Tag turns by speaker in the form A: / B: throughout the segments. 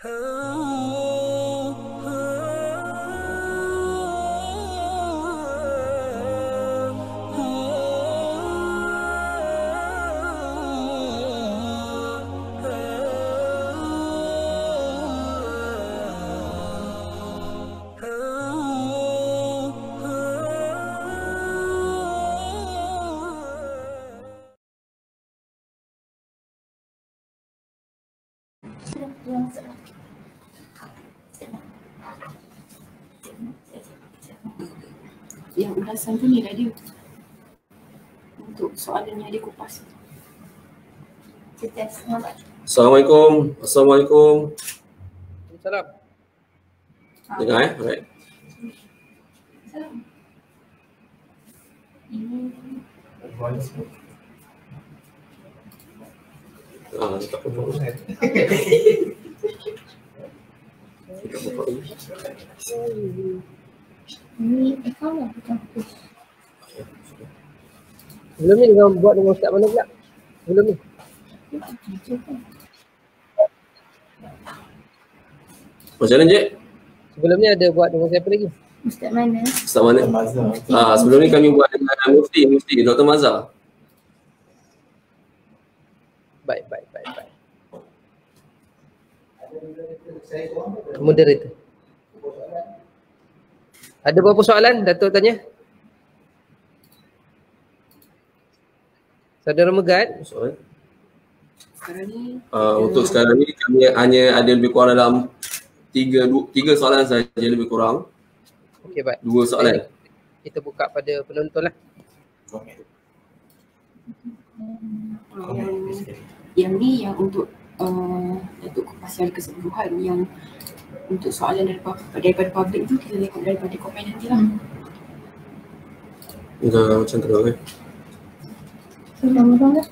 A: Yang ulasan tu ni dah dia untuk soalan yang dia kupas.
B: Assalamualaikum. Assalamualaikum.
C: Salam.
B: Dengar Alright. Tak apa.
A: Ni account lah bukan push.
C: Sebelum ni dengan buat dengan ustaz mana pula? Sebelum ni.
B: Macam mana, Cik?
C: Sebelum ni ada buat dengan siapa lagi?
A: Ustaz mana?
B: Ustaz mana? Sebelum ni kami buat dengan Mufti Dr. Mazhar.
C: Baik. Moderator. Ada berapa soalan Datuk tanya? Saudara Megat?
B: Soalan?
A: Sekarang ni
B: untuk sekarang ni kami hanya ada lebih kurang dalam tiga soalan saja lebih kurang.
C: Okey, baik.
B: 2 soalan.
C: Kita buka pada penonton lah.
A: yang ni yang untuk Datuk kupas secara keseluruhan, yang untuk soalan daripada publik tu kita tengok daripada komen nanti lah.
B: Dah macam tu kan?
A: Dah mula dah?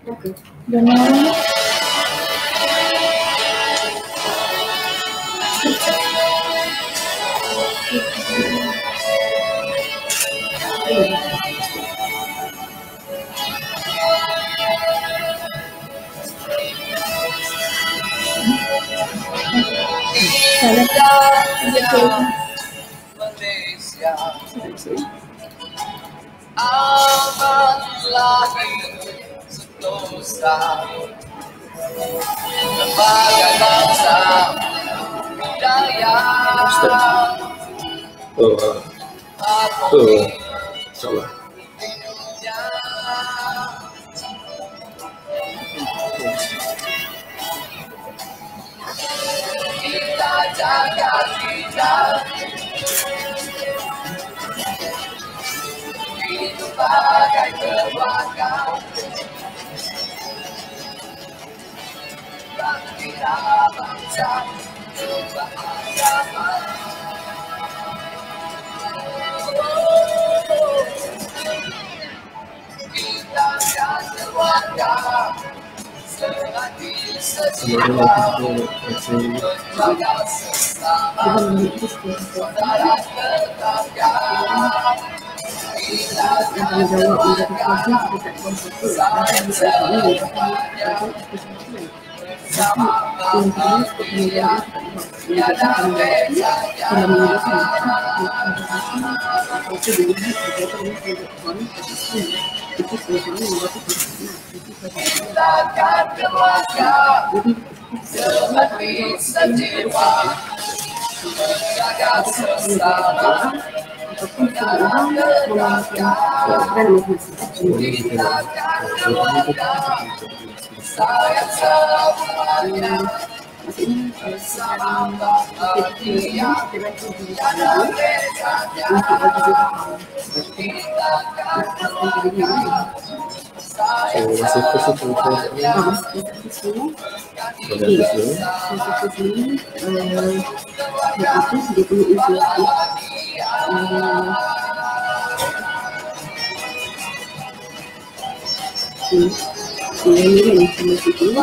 A: Dah ke? Dah mula dah?
D: Malaysia aman lagi sentosa berbagai bangsa budaya
B: InsyaAllah.
D: kita jaga kita hidup bagai keluarga kita bangsa beragama kita dan keluarga selagi sejiwa menjaga sesama saudara tetangga kita dan keluarga saling semuanya bersama bahagia tiada beza kita akan keluarga selagi sejiwa menjaga sesama saudara tetangga kita akan keluarga sayang semuanya bersama bahagia tiada bezanya kita akan keluarga sayang semuanya
A: ini kan informasi tu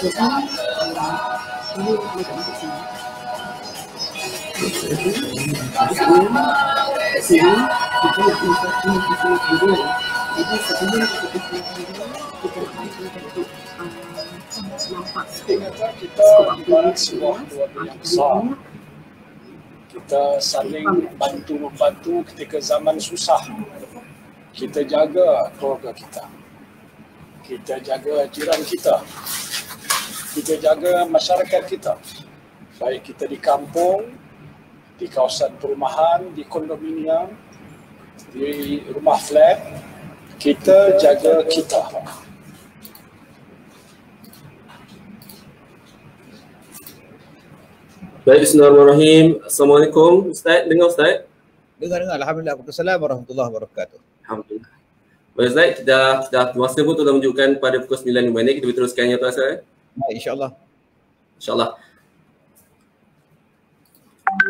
A: tentang ini macam apa sih? Sini kita nak informasi video. Jadi sebelum kita informasi video, kita akan untuk nampak
E: Ternyata kita
A: skop apa
E: ibarat
A: yang
E: sebuah
A: luas.
E: keluarga yang
A: Kita
E: besar.
A: lihat
E: Kita saling bantu-membantu ketika zaman susah. Kita jaga keluarga kita. Kita jaga jiran kita. Kita jaga masyarakat kita. Baik kita di kampung, di kawasan perumahan, di kondominium, di rumah flat, kita jaga kita.
B: Baik, bismillahirrahmanirrahim. Assalamualaikum. Ustaz, dengar Ustaz?
F: Dengar. Alhamdulillah. Assalamualaikum warahmatullahi wabarakatuh.
B: Alhamdulillah. Baik Ustaz, kita masa pun telah menunjukkan pada pukul 9.05 kita berteruskan ya Tuan Ustaz.
F: Baik, insyaAllah.
B: InsyaAllah.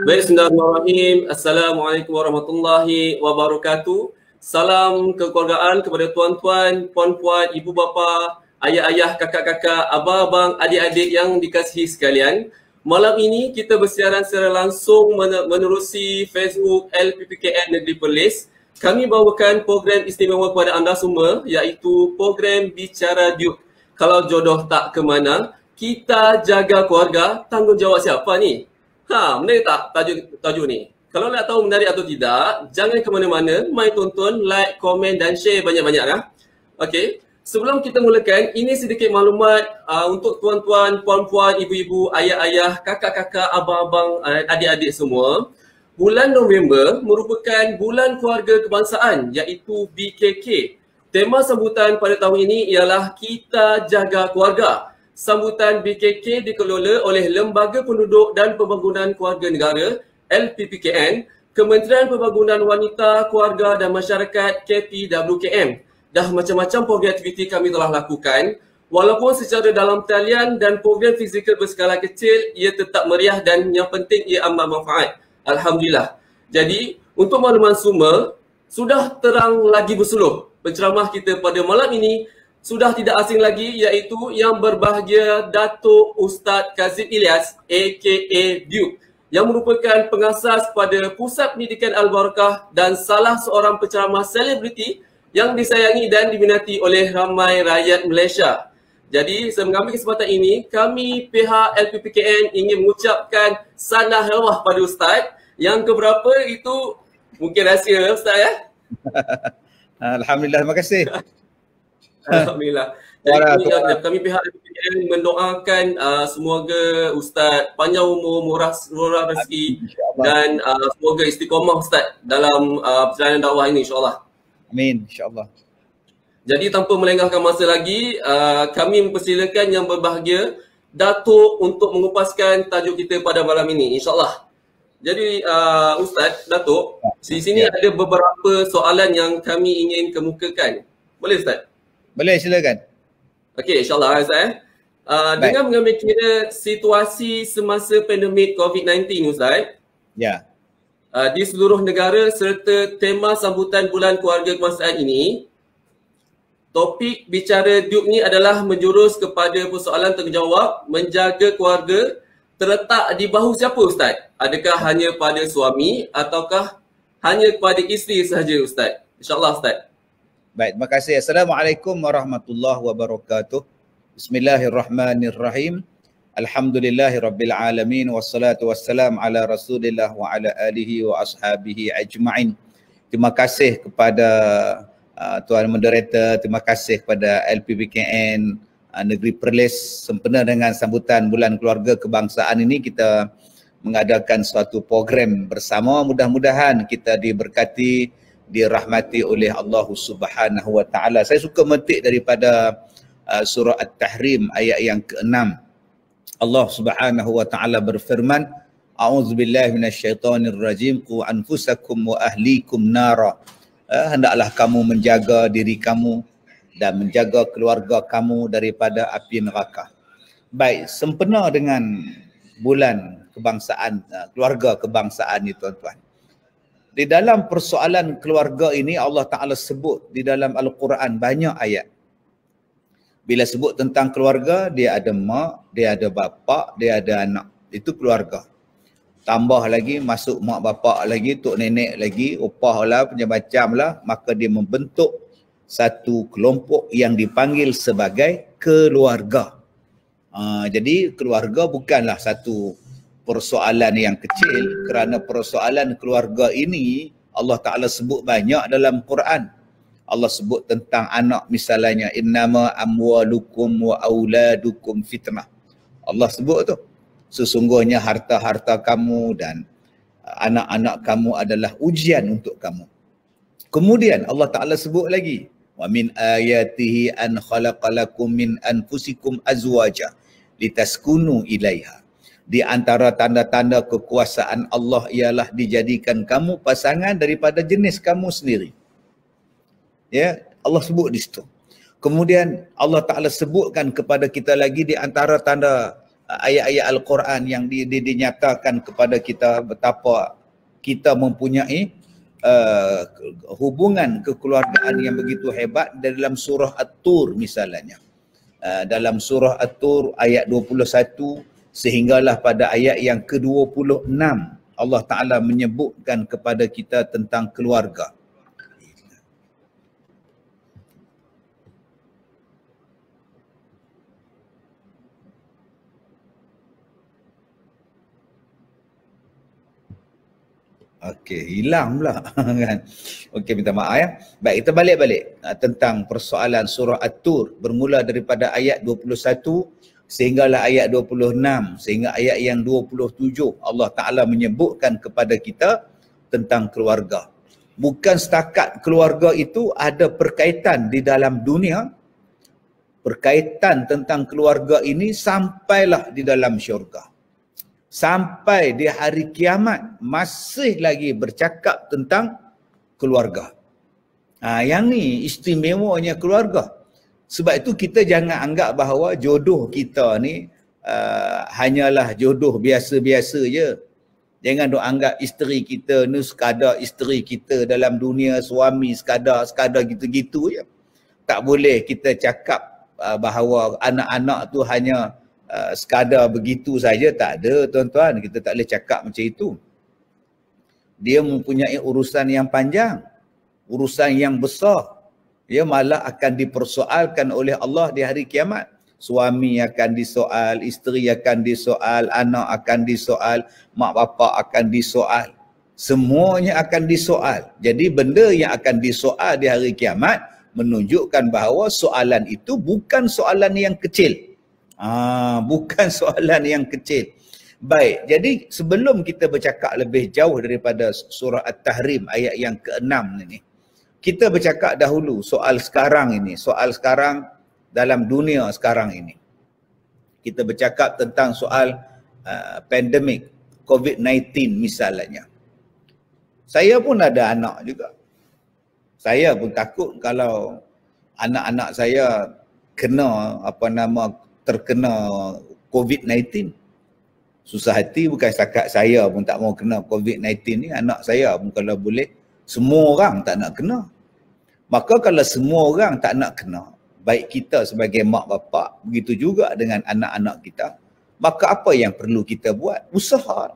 B: Baik, bismillahirrahmanirrahim. Assalamualaikum warahmatullahi wabarakatuh. Salam kekeluargaan kepada tuan-tuan, puan-puan, ibu bapa, ayah-ayah, kakak-kakak, abang-abang, adik-adik yang dikasihi sekalian. Malam ini kita bersiaran secara langsung menerusi Facebook LPPKN Negeri Perlis. Kami bawakan program istimewa kepada anda semua, iaitu program Bicara Duke. Kalau jodoh tak ke mana, kita jaga keluarga, tanggungjawab siapa ni? Menarik tak tajuk ni? Kalau nak tahu menarik atau tidak, jangan ke mana-mana, mai tonton, like, komen dan share banyak-banyak. Okey. Sebelum kita mulakan, ini sedikit maklumat untuk tuan-tuan, puan-puan, ibu-ibu, ayah-ayah, kakak-kakak, abang-abang, adik-adik semua. Bulan November merupakan bulan keluarga kebangsaan, iaitu BKK. Tema sambutan pada tahun ini ialah Kita Jaga Keluarga. Sambutan BKK dikelola oleh Lembaga Penduduk dan Pembangunan Keluarga Negara, LPPKN, Kementerian Pembangunan Wanita, Keluarga dan Masyarakat, KPWKM. Dah macam-macam program aktiviti kami telah lakukan. Walaupun secara dalam talian dan program fizikal berskala kecil, ia tetap meriah dan yang penting ia amat manfaat. Alhamdulillah. Jadi, untuk makluman semua, sudah terang lagi bersuluh. Penceramah kita pada malam ini sudah tidak asing lagi, iaitu yang berbahagia Datuk Ustaz Kazim Ilyas aka Duke, yang merupakan pengasas pada Pusat Pendidikan Al-Barakah dan salah seorang penceramah selebriti yang disayangi dan diminati oleh ramai rakyat Malaysia. Jadi, saya mengambil kesempatan ini, kami pihak LPPKN ingin mengucapkan sanah helwah pada Ustaz. Yang keberapa itu mungkin rahsia Ustaz ya?
F: Alhamdulillah, terima kasih.
B: Alhamdulillah. Jadi kami pihak LPPKN mendoakan semoga Ustaz panjang umur, murah rezeki dan semoga istiqamah Ustaz dalam perjalanan dakwah ini insyaAllah.
F: Amin, insyaAllah.
B: Jadi tanpa melengahkan masa lagi, kami mempersilakan yang berbahagia Datuk untuk mengupaskan tajuk kita pada malam ini insyaAllah. Jadi Ustaz, Datuk, di sini ada beberapa soalan yang kami ingin kemukakan. Boleh Ustaz?
F: Boleh, silakan.
B: Okey, insyaAllah Ustaz. Dengan mengambil kira situasi semasa pandemik COVID-19 Ustaz,
F: Ya.
B: Di seluruh negara serta tema sambutan bulan keluarga kebangsaan ini, topik bicara Duke ni adalah menjurus kepada persoalan tanggungjawab menjaga keluarga terletak di bahu siapa Ustaz? Adakah hanya pada suami ataukah hanya kepada isteri sahaja Ustaz? InsyaAllah Ustaz.
F: Baik, terima kasih. Assalamualaikum warahmatullahi wabarakatuh. Bismillahirrahmanirrahim. Alhamdulillahirabbil alamin wassalatu wassalam ala Rasulillah wa ala alihi wa ashabihi ajma'in. Terima kasih kepada Tuan Moderator, terima kasih kepada LPPKN Negeri Perlis sempena dengan sambutan Bulan Keluarga Kebangsaan ini kita mengadakan suatu program bersama. Mudah-mudahan kita diberkati, dirahmati oleh Allah Subhanahu wa taala. Saya suka metik daripada surah At-Tahrim ayat yang ke-6. Allah Subhanahu wa taala berfirman, A'udzubillahi minasyaitonirrajim, qu anfusakum wa ahlikum nara. Hendaklah kamu menjaga diri kamu dan menjaga keluarga kamu daripada api neraka. Baik, sempena dengan bulan kebangsaan, keluarga kebangsaan ni tuan-tuan. Di dalam persoalan keluarga ini Allah Ta'ala sebut di dalam Al-Quran banyak ayat. Bila sebut tentang keluarga, dia ada mak, dia ada bapa, dia ada anak. Itu keluarga. Tambah lagi, masuk mak bapak lagi, tok nenek lagi, opah lah, macam-macam lah. Maka dia membentuk satu kelompok yang dipanggil sebagai keluarga. Jadi keluarga bukanlah satu persoalan yang kecil, kerana persoalan keluarga ini Allah Ta'ala sebut banyak dalam Quran. Allah sebut tentang anak misalnya, innama amwalukum wa auladukum fitnah. Allah sebut tu, sesungguhnya harta-harta kamu dan anak-anak kamu adalah ujian untuk kamu. Kemudian Allah Ta'ala sebut lagi, wa min ayatihi an khalaqalakum min anfusikum azwaja litaskunu ilaiha. Di antara tanda-tanda kekuasaan Allah ialah dijadikan kamu pasangan daripada jenis kamu sendiri. Ya, Allah sebut di situ. Kemudian Allah Ta'ala sebutkan kepada kita lagi di antara tanda ayat-ayat Al-Quran yang dinyatakan kepada kita betapa kita mempunyai hubungan kekeluargaan yang begitu hebat dalam surah At-Tur misalnya. Dalam surah At-Tur ayat 21 sehinggalah pada ayat yang ke-26 Allah Ta'ala menyebutkan kepada kita tentang keluarga. Okey, hilang pula kan. Okey, minta maaf ya. Baik, kita balik tentang persoalan surah At-Tur bermula daripada ayat 21 sehinggalah ayat 26 sehingga ayat yang 27 Allah Ta'ala menyebutkan kepada kita tentang keluarga. Bukan setakat keluarga itu ada perkaitan di dalam dunia, perkaitan tentang keluarga ini sampailah di dalam syurga. Sampai di hari kiamat masih lagi bercakap tentang keluarga. Yang ni istimewanya keluarga. Sebab itu kita jangan anggap bahawa jodoh kita ni hanyalah jodoh biasa-biasa je. Jangan duk anggap isteri kita ni sekadar isteri kita dalam dunia, suami sekadar gitu-gitu je. Tak boleh kita cakap bahawa anak-anak tu hanya sekadar begitu saja, tak ada tuan-tuan, kita tak boleh cakap macam itu. Dia mempunyai urusan yang panjang, urusan yang besar. Dia malah akan dipersoalkan oleh Allah di hari kiamat. Suami akan disoal, isteri akan disoal, anak akan disoal, mak bapak akan disoal. Semuanya akan disoal. Jadi benda yang akan disoal di hari kiamat menunjukkan bahawa soalan itu bukan soalan yang kecil. Bukan soalan yang kecil. Baik, jadi sebelum kita bercakap lebih jauh daripada surah At-Tahrim ayat yang ke-6 ini, kita bercakap dahulu soal sekarang ini, soal sekarang dalam dunia sekarang ini. Kita bercakap tentang soal pandemik COVID-19 misalnya. Saya pun ada anak juga. Saya pun takut kalau anak-anak saya kena terkena COVID-19. Susah hati, bukan setakat saya pun tak mau kena COVID-19 ni, anak saya pun kalau boleh, semua orang tak nak kena. Maka kalau semua orang tak nak kena, baik kita sebagai mak bapak, begitu juga dengan anak-anak kita, maka apa yang perlu kita buat? Usaha.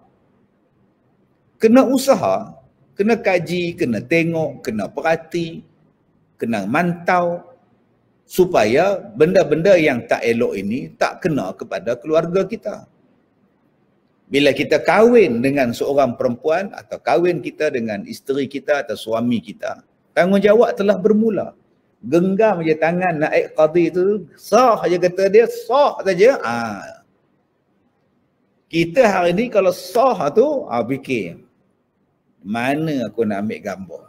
F: Kena usaha, kena kaji, kena tengok, kena perhati, kena mantau, supaya benda-benda yang tak elok ini tak kena kepada keluarga kita. Bila kita kahwin dengan seorang perempuan atau kahwin kita dengan isteri kita atau suami kita, tanggungjawab telah bermula. Genggam je tangan naik qadi tu, sah je kata dia, sah saja. Kita hari ni kalau sah tu, fikir, mana aku nak ambil gambar?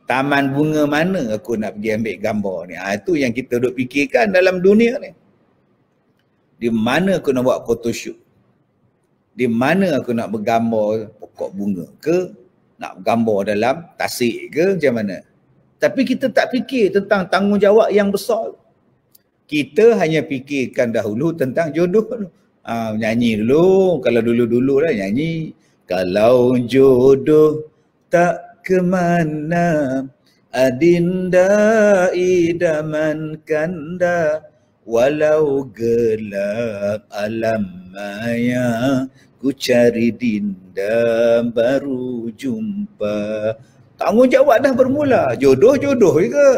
F: Taman bunga mana aku nak pergi ambil gambar ni? Itu yang kita duk fikirkan dalam dunia ni. Di mana aku nak buat photoshoot? Di mana aku nak bergambar pokok bunga ke? Nak bergambar dalam tasik ke? Macam mana? Tapi kita tak fikir tentang tanggungjawab yang besar. Kita hanya fikirkan dahulu tentang jodoh. Nyanyi dulu. Kalau dulu-dulu lah nyanyi. Kalau jodoh tak kemana, adinda idaman kanda, walau gelap alam maya, ku cari dinda baru jumpa. Tanggungjawab dah bermula. Jodoh-jodoh ke?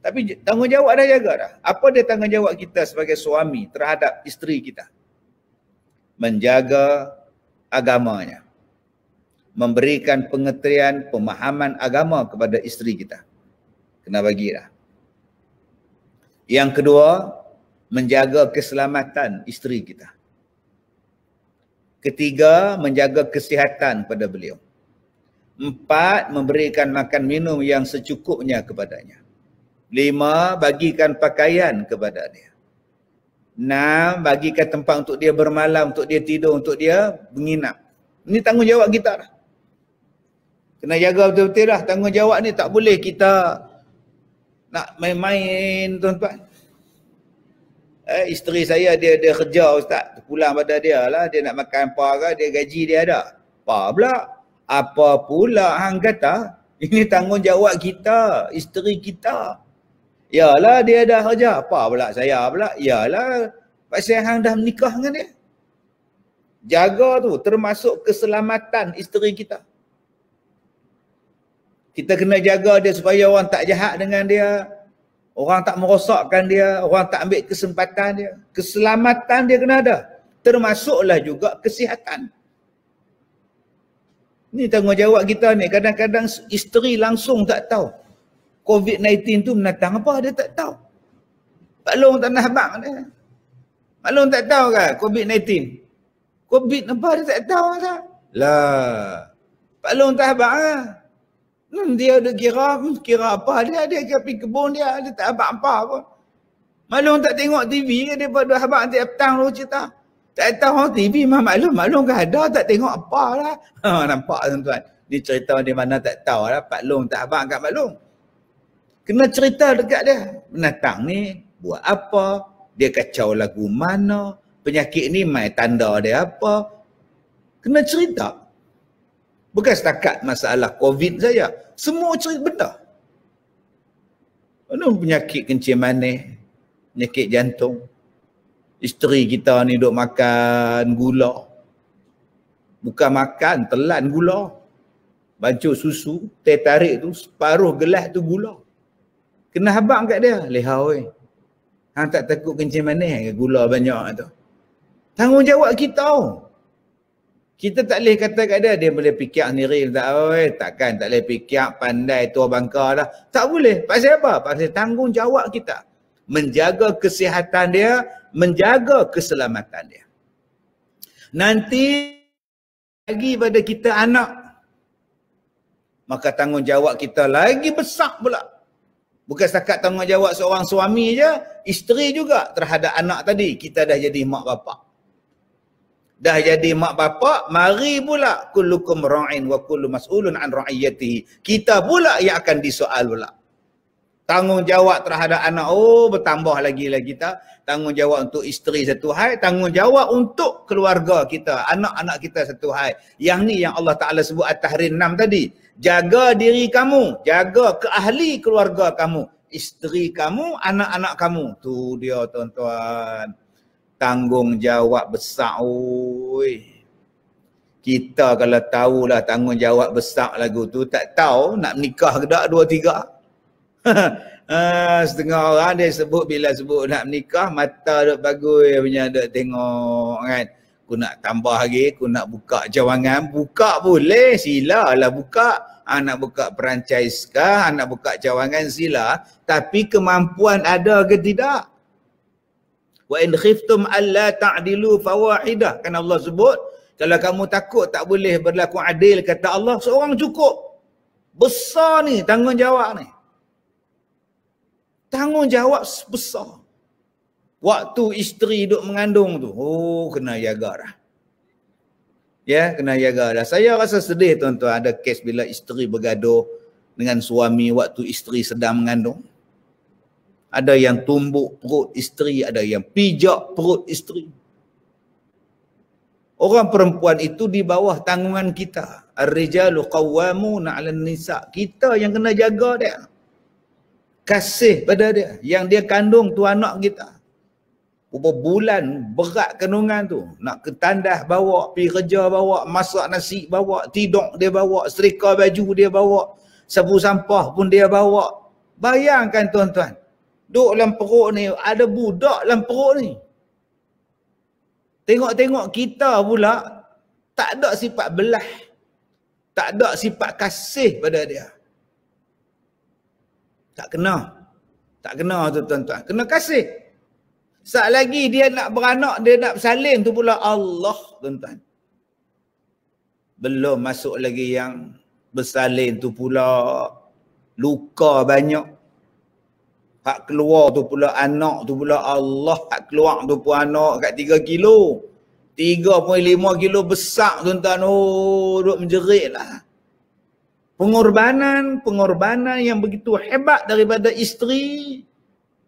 F: Tapi tanggungjawab dah jaga dah. Apa dia tanggungjawab kita sebagai suami terhadap isteri kita? Menjaga agamanya. Memberikan pengertian, pemahaman agama kepada isteri kita. Kena bagi dah. Yang kedua, menjaga keselamatan isteri kita. Ketiga, menjaga kesihatan pada beliau. 4, memberikan makan minum yang secukupnya kepadanya. 5, bagikan pakaian kepada dia. 6, bagikan tempat untuk dia bermalam, untuk dia tidur, untuk dia menginap. Ini tanggungjawab kita dah. Kena jaga betul-betul dah. Tanggungjawab ni tak boleh kita nak main-main, tuan-tuan. Isteri saya dia kerja, ustaz, pulang pada dia lah, dia nak makan apa ke, dia gaji dia ada. Apa pula? Apa pula hang kata? Ini tanggungjawab kita, isteri kita. Yalah dia dah kerja. Apa pula saya pula? Yalah pasal hang dah menikah dengan dia. Jaga tu, termasuk keselamatan isteri kita. Kita kena jaga dia supaya orang tak jahat dengan dia. Orang tak merosakkan dia, orang tak ambil kesempatan dia. Keselamatan dia kena ada. Termasuklah juga kesihatan. Ini tanggungjawab kita ni. Kadang-kadang isteri langsung tak tahu. COVID-19 tu menatang apa, dia tak tahu. Pak Long tak nak habang dia. Pak Long tak tahu kan COVID-19. COVID apa dia tak tahu tak? Lah. Pak Long tak habang lah. Dia ada kira apa dia pergi kebun dia tak abang apa pun. Maklum tak tengok TV ke dia pada abang tiap petang lu cerita. Tak tahu TV maklum ke ada tak tengok apa lah. Nampak tuan-tuan. Ni cerita di mana tak tahu lah. Pak Long tak abang kat maklum. Kena cerita dekat dia. Penatang ni buat apa? Dia kacau lagu mana? Penyakit ni mai tanda dia apa? Kena cerita. Bukan setakat masalah COVID saja. Semua cerita benda. Mana penyakit kencing manis, penyakit jantung. Isteri kita ni duk makan gula. Bukan makan, telan gula. Bancuk susu, teh tarik tu, separuh gelas tu gula. Kena habang kat dia. Leha oi. Hang tak takut kencing manis ke gula banyak tu? Tanggungjawab kita. Kita tak boleh kata kat dia boleh fikir sendiri. Takkan tak boleh fikir, pandai tua bangka dah. Tak boleh. Pasal apa? Pasal tanggungjawab kita. Menjaga kesihatan dia, menjaga keselamatan dia. Nanti lagi pada kita anak, maka tanggungjawab kita lagi besar pula. Bukan setakat tanggungjawab seorang suami je, isteri juga terhadap anak tadi. Kita dah jadi mak bapak. Dah jadi mak bapak, mari pula kullukum ra'in wa kullu mas'ulun an ra'iyatihi. Kita pula yang akan disoal pula. Tanggungjawab terhadap anak, bertambah lagi kita. Tanggungjawab untuk isteri satu hal, tanggungjawab untuk keluarga kita, anak-anak kita satu hal. Yang ni yang Allah Ta'ala sebut At-Tahrim 6 tadi. Jaga diri kamu, jaga ke ahli keluarga kamu, isteri kamu, anak-anak kamu. Tu dia tuan-tuan. Tanggungjawab besar oi. Kita kalau tahulah tanggungjawab besar lagu tu, tak tahu nak menikah ke tak 2-3. Setengah orang dia sebut bila sebut nak menikah mata duk bagus punya duk tengok kan. Aku nak tambah lagi, aku nak buka cawangan. Buka boleh, silalah buka. Nak buka franchise kah, nak buka cawangan sila, tapi kemampuan ada ke tidak? Wa in khiftum alla ta'dilu fawahidah. Kan Allah sebut, kalau kamu takut tak boleh berlaku adil, kata Allah, seorang cukup. Besar ni tanggungjawab ni. Tanggungjawab besar. Waktu isteri duk mengandung tu, kena jaga dah. Ya, kena jaga dah. Saya rasa sedih tuan-tuan, ada kes bila isteri bergaduh dengan suami waktu isteri sedang mengandung. Ada yang tumbuk perut isteri, ada yang pijak perut isteri. Orang perempuan itu di bawah tanggungan kita. Ar-rijalu qawwamuna 'alan nisa. Kita yang kena jaga dia. Kasih pada dia. Yang dia kandung tu anak kita. Berapa bulan berat kandungan tu. Nak ke tandas bawa, pergi kerja bawa, masak nasi bawa, tidur dia bawa, setrika baju dia bawa, sapu sampah pun dia bawa. Bayangkan tuan-tuan, duduk dalam perut ni, ada budak dalam perut ni. Tengok-tengok kita pula tak ada sifat belah. Tak ada sifat kasih pada dia. Tak kena. Tak kena tu tuan-tuan. Kena kasih. Saat lagi dia nak beranak, dia nak bersalin tu pula Allah tuan-tuan. Belum masuk lagi yang bersalin tu pula luka banyak. Hak keluar tu pula anak tu pula Allah. Hak keluar tu pun anak kat 3 kilo. 3.5 kilo besar tuan-tuan. Oh, duk menjerit lah. Pengorbanan yang begitu hebat daripada isteri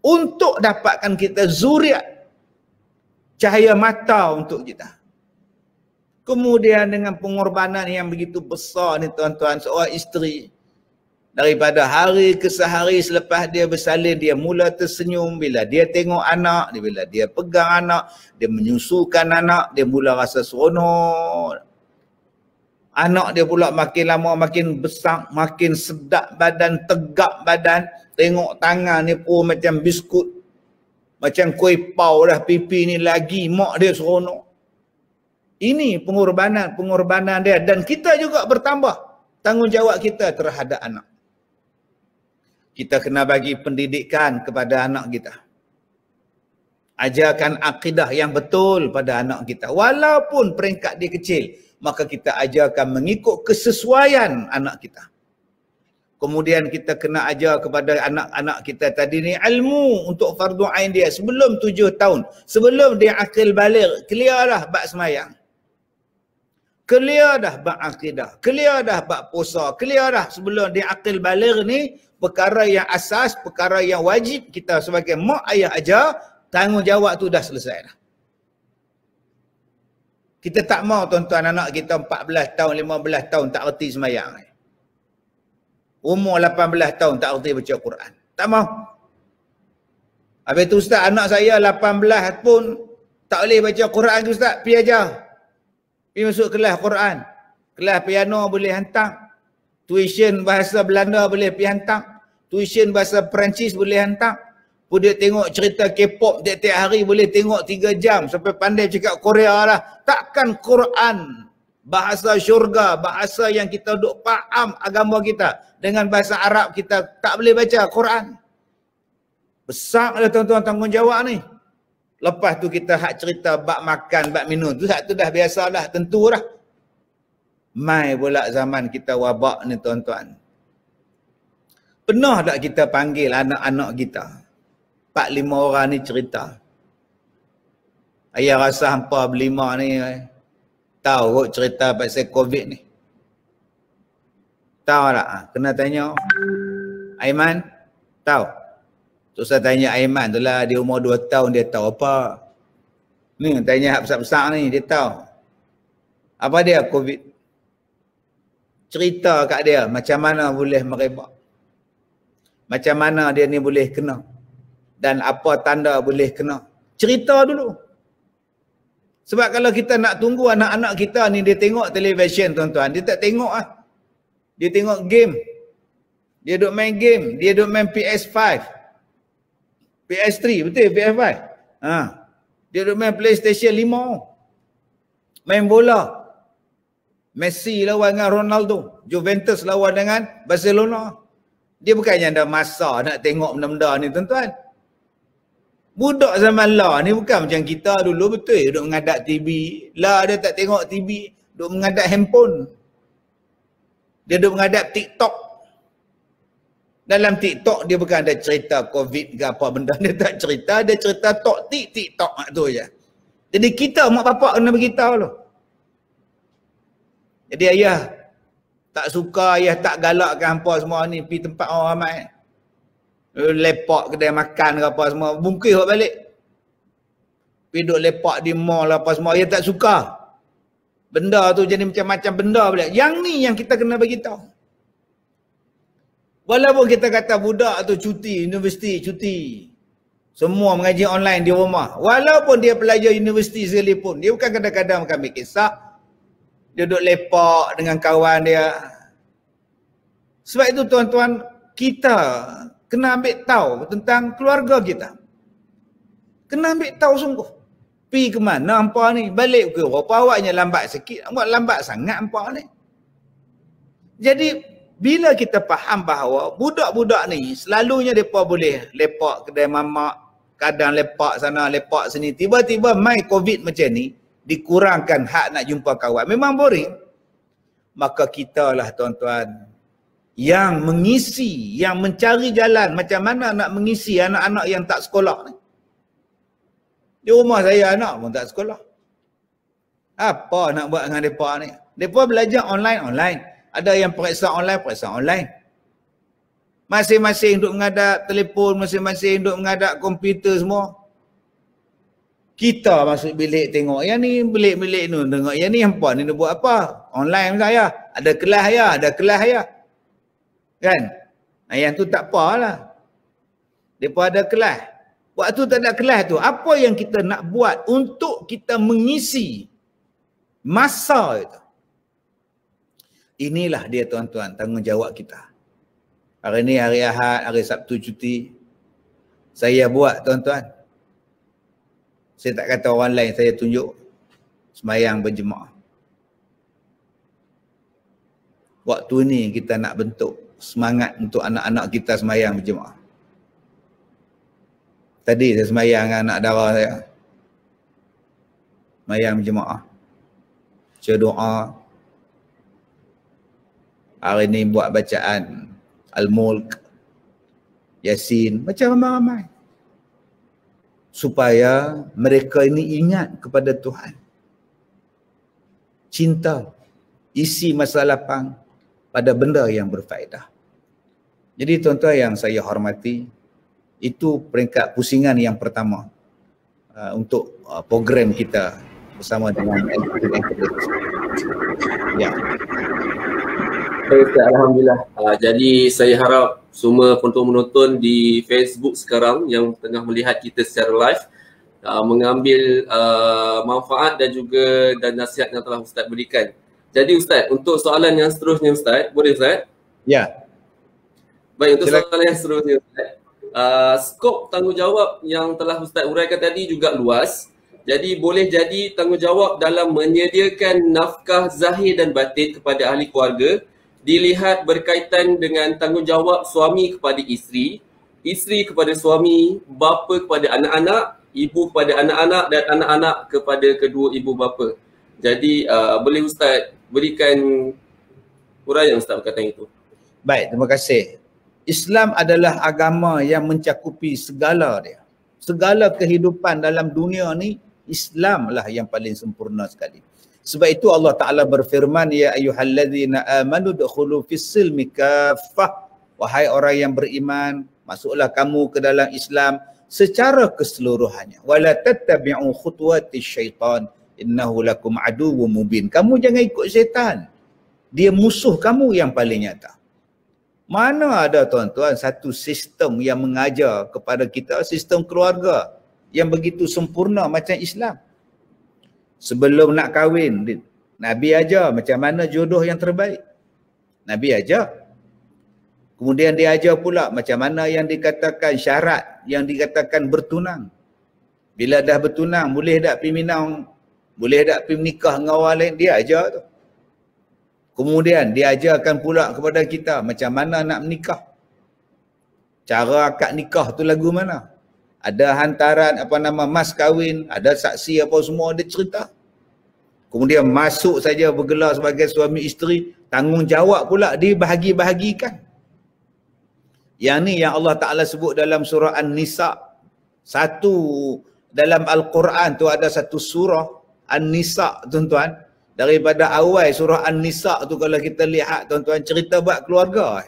F: untuk dapatkan kita zuriat. Cahaya mata untuk kita. Kemudian dengan pengorbanan yang begitu besar ni tuan-tuan, seorang isteri. Daripada hari ke sehari selepas dia bersalin, dia mula tersenyum bila dia tengok anak, bila dia pegang anak, dia menyusukan anak, dia mula rasa seronok. Anak dia pula makin lama makin besar, makin sedap badan, tegap badan. Tengok tangan ni pun macam biskut, macam kuih pau dah pipi ni lagi, mak dia seronok. Ini pengorbanan dia, dan kita juga bertambah tanggungjawab kita terhadap anak. Kita kena bagi pendidikan kepada anak kita. Ajarkan akidah yang betul pada anak kita. Walaupun peringkat dia kecil, maka kita ajarkan mengikut kesesuaian anak kita. Kemudian kita kena ajar kepada anak-anak kita tadi ni ilmu untuk fardu ain dia sebelum 7 tahun. Sebelum dia akil baligh, clear dah bab semayang. Clear dah bab akidah. Clear dah bab puasa. Clear dah sebelum dia akil baligh ni. Perkara yang asas, perkara yang wajib kita sebagai mak ayah ajar, tanggungjawab tu dah selesai dah. Kita tak mau tuan-tuan anak kita 14 tahun, 15 tahun tak erti semayang. Umur 18 tahun tak erti baca Quran. Tak mau. Habis tu ustaz, anak saya 18 pun tak boleh baca Quran ke ustaz, pergi ajar. Pergi masuk kelas Quran. Kelas piano boleh hantar. Tuition bahasa Belanda boleh pergi hantar. Tuition bahasa Perancis boleh hantar. Pun dia tengok cerita K-pop tiap-tiap hari boleh tengok 3 jam. Sampai pandai cakap Korea lah. Takkan Quran, bahasa syurga, bahasa yang kita duk faham agama kita, dengan bahasa Arab kita tak boleh baca Quran. Besar lah tuan-tuan tanggungjawab ni. Lepas tu kita hak cerita bab makan, bab minum. Tu hak tu dah biasa dah, tentu dah. Mai pula zaman kita wabak ni tuan-tuan. Pernah tak kita panggil anak-anak kita? 4-5 orang ni cerita. Ayah rasa hampa berlima ni tahu kot cerita pasal COVID ni. Tahu tak? Kena tanya Aiman. Tahu? Tu saya tanya Aiman tu lah, dia umur 2 tahun dia tahu apa. Ni tanya hak besar-besar ni, dia tahu. Apa dia COVID? Cerita kat dia macam mana boleh merebak. Macam mana dia ni boleh kena. Dan apa tanda boleh kena. Cerita dulu. Sebab kalau kita nak tunggu anak-anak kita ni dia tengok televisyen tuan-tuan, dia tak tengok ah. Dia tengok game. Dia duk main game, dia duk main PS5. PS3, betul PS5. Ha. Dia duk main PlayStation 5. Main bola. Messi lawan dengan Ronaldo, Juventus lawan dengan Barcelona. Dia bukannya ada masa nak tengok benda-benda ni tuan-tuan. Budak zaman lah ni bukan macam kita dulu, betul duk menghadap TV. Lah dia tak tengok TV, duk menghadap handphone. Dia duk menghadap TikTok. Dalam TikTok dia bukan ada cerita COVID ke apa benda, dia tak cerita, dia cerita TikTok tu je. Jadi kita mak bapak kena beritahu lu. Jadi ayah tak suka, ayah tak galakkan hampa semua ni pergi tempat orang ramai. Lepak kedai makan ke apa semua, bungkis buat balik. Pergi duduk lepak di mall apa semua, ayah tak suka. Benda tu jadi macam-macam benda balik. Yang ni yang kita kena bagi tahu. Walaupun kita kata budak tu cuti, universiti cuti. Semua mengaji online di rumah. Walaupun dia pelajar universiti sekalipun, dia bukan kadang-kadang makan ambil kisah. Dia duduk lepak dengan kawan dia. Sebab itu tuan-tuan, kita Kena ambil tahu tentang keluarga kita. Kena ambil tahu sungguh. Pi ke mana hampa ni? Balik ke Eropah awaknya lambat sikit. Awak lambat sangat hampa ni. Jadi bila kita faham bahawa budak-budak ni selalunya mereka boleh lepak kedai mamak, kadang lepak sana, lepak sini. Tiba-tiba mai COVID macam ni, dikurangkan hak nak jumpa kawan. Memang boring. Maka kita lah tuan-tuan yang mengisi, yang mencari jalan macam mana nak mengisi anak-anak yang tak sekolah ni. Di rumah saya anak pun tak sekolah. Apa nak buat dengan mereka ni? Mereka belajar online. Ada yang periksa online. Masing-masing duk menghadap telefon, masing-masing duk menghadap komputer semua. Kita masuk bilik tengok, yang ni bilik-bilik ni tengok, yang ni hampa ni nak buat apa? Online saya. Ada kelas ya. Kan? Yang tu tak apalah. Mereka ada kelas. Waktu tak ada kelas tu, apa yang kita nak buat untuk kita mengisi masa itu? Inilah dia tuan-tuan, tanggungjawab kita. Hari ni hari Ahad, hari Sabtu cuti. Saya buat tuan-tuan. Saya tak kata orang lain, saya tunjuk sembahyang berjemaah. Waktu ni kita nak bentuk semangat untuk anak-anak kita sembahyang berjemaah. Tadi saya sembahyang dengan anak dara saya. Sembahyang berjemaah. Baca doa. Hari ni buat bacaan Al-Mulk, Yasin, baca ramai-ramai. Supaya mereka ini ingat kepada Tuhan. Cinta. Isi masa lapang pada benda yang berfaedah. Jadi tuan-tuan yang saya hormati, itu peringkat pusingan yang pertama untuk program kita bersama dengan ya.
B: Ustaz, Alhamdulillah. Jadi saya harap semua penonton di Facebook sekarang yang tengah melihat kita secara live mengambil manfaat dan juga nasihat yang telah Ustaz berikan. Jadi Ustaz, untuk soalan yang seterusnya Ustaz, boleh Ustaz?
F: Ya.
B: Baik, untuk soalan yang seterusnya Ustaz. Skop tanggungjawab yang telah Ustaz uraikan tadi juga luas. Jadi boleh jadi tanggungjawab dalam menyediakan nafkah zahir dan batin kepada ahli keluarga dilihat berkaitan dengan tanggungjawab suami kepada isteri, isteri kepada suami, bapa kepada anak-anak, ibu kepada anak-anak dan anak-anak kepada kedua ibu bapa. Jadi boleh Ustaz berikan uraian Ustaz berkaitan itu.
F: Baik, terima kasih. Islam adalah agama yang mencakupi segala dia. Segala kehidupan dalam dunia ni, Islam lah yang paling sempurna sekali. Sebab itu Allah Ta'ala berfirman, ya ayyuhalladzina amanu dukhulu fis-silmi kaffah. Wahai orang yang beriman, masuklah kamu ke dalam Islam secara keseluruhannya. Wala tattabi'u khutuwatis syaitan innahu lakum aduwwum mubin. Kamu jangan ikut syaitan. Dia musuh kamu yang paling nyata. Mana ada tuan-tuan satu sistem yang mengajar kepada kita, sistem keluarga yang begitu sempurna macam Islam. Sebelum nak kahwin, Nabi ajar macam mana jodoh yang terbaik. Nabi ajar. Kemudian dia ajar pula macam mana yang dikatakan syarat, yang dikatakan bertunang. Bila dah bertunang, boleh tak pergi minang, boleh tak pergi menikah dengan orang lain, dia ajar tu. Kemudian dia ajarkan pula kepada kita macam mana nak menikah. Cara akad nikah tu lagu mana? Ada hantaran mas kahwin, ada saksi apa semua, dia cerita. Kemudian masuk saja bergelar sebagai suami isteri, tanggungjawab pula dibahagi-bahagikan. Yang ni yang Allah Ta'ala sebut dalam surah An-Nisa. Satu dalam Al-Quran tu ada satu surah An-Nisa tuan-tuan. Daripada awal surah An-Nisa tu kalau kita lihat tuan-tuan, cerita bab keluarga.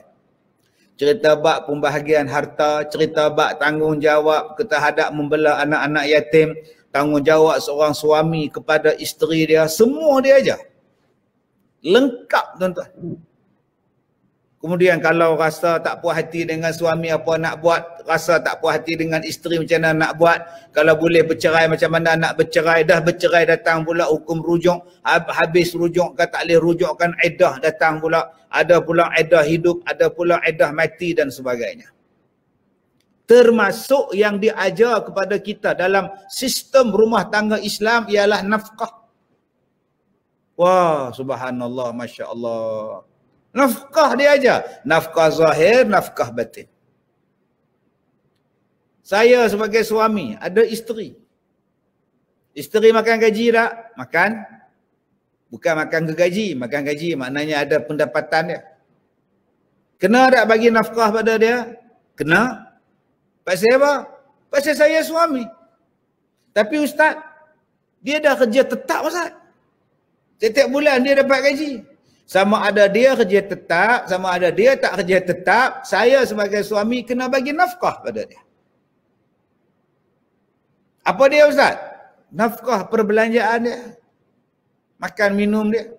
F: Cerita bab pembahagian harta, cerita bab tanggungjawab terhadap membela anak-anak yatim, tanggungjawab seorang suami kepada isteri dia, semua dia aja. Lengkap tuan-tuan. Kemudian kalau rasa tak puas hati dengan suami apa nak buat, rasa tak puas hati dengan isteri macam mana nak buat, kalau boleh bercerai macam mana nak bercerai, dah bercerai datang pula hukum rujuk, habis rujuk kan tak boleh rujukkan iddah datang pula, ada pula iddah hidup, ada pula iddah mati dan sebagainya. Termasuk yang diajar kepada kita dalam sistem rumah tangga Islam ialah nafkah. Wah, subhanallah, Masya Allah. Nafkah dia aja. Nafkah zahir, nafkah batin. Saya sebagai suami, ada isteri. Isteri makan gaji tak? Makan. Bukan makan ke gaji. Makan gaji maknanya ada pendapatan dia. Kena tak bagi nafkah pada dia? Kena. Pasal apa? Pasal saya suami. Tapi Ustaz, dia dah kerja tetap Ustaz. Setiap bulan dia dapat gaji. Sama ada dia kerja tetap, sama ada dia tak kerja tetap, saya sebagai suami kena bagi nafkah pada dia. Apa dia Ustaz? Nafkah perbelanjaan dia. Makan minum dia.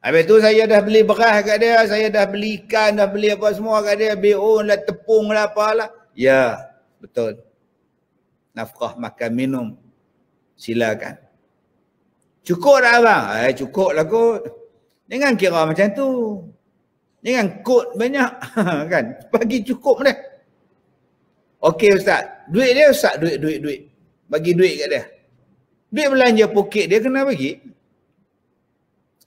F: Habis tu saya dah beli beras kat dia, saya dah beli ikan, dah beli apa semua kat dia, beon lah, tepung lah, apalah. Ya, betul. Nafkah makan minum. Silakan. Cukup tak abang? Cukup lah kot. Jangan kira macam tu. Jangan kot banyak. Kan? Bagi cukup dia. Okey Ustaz. Duit dia Ustaz, duit. Bagi duit kat dia. Duit belanja poket dia kena bagi.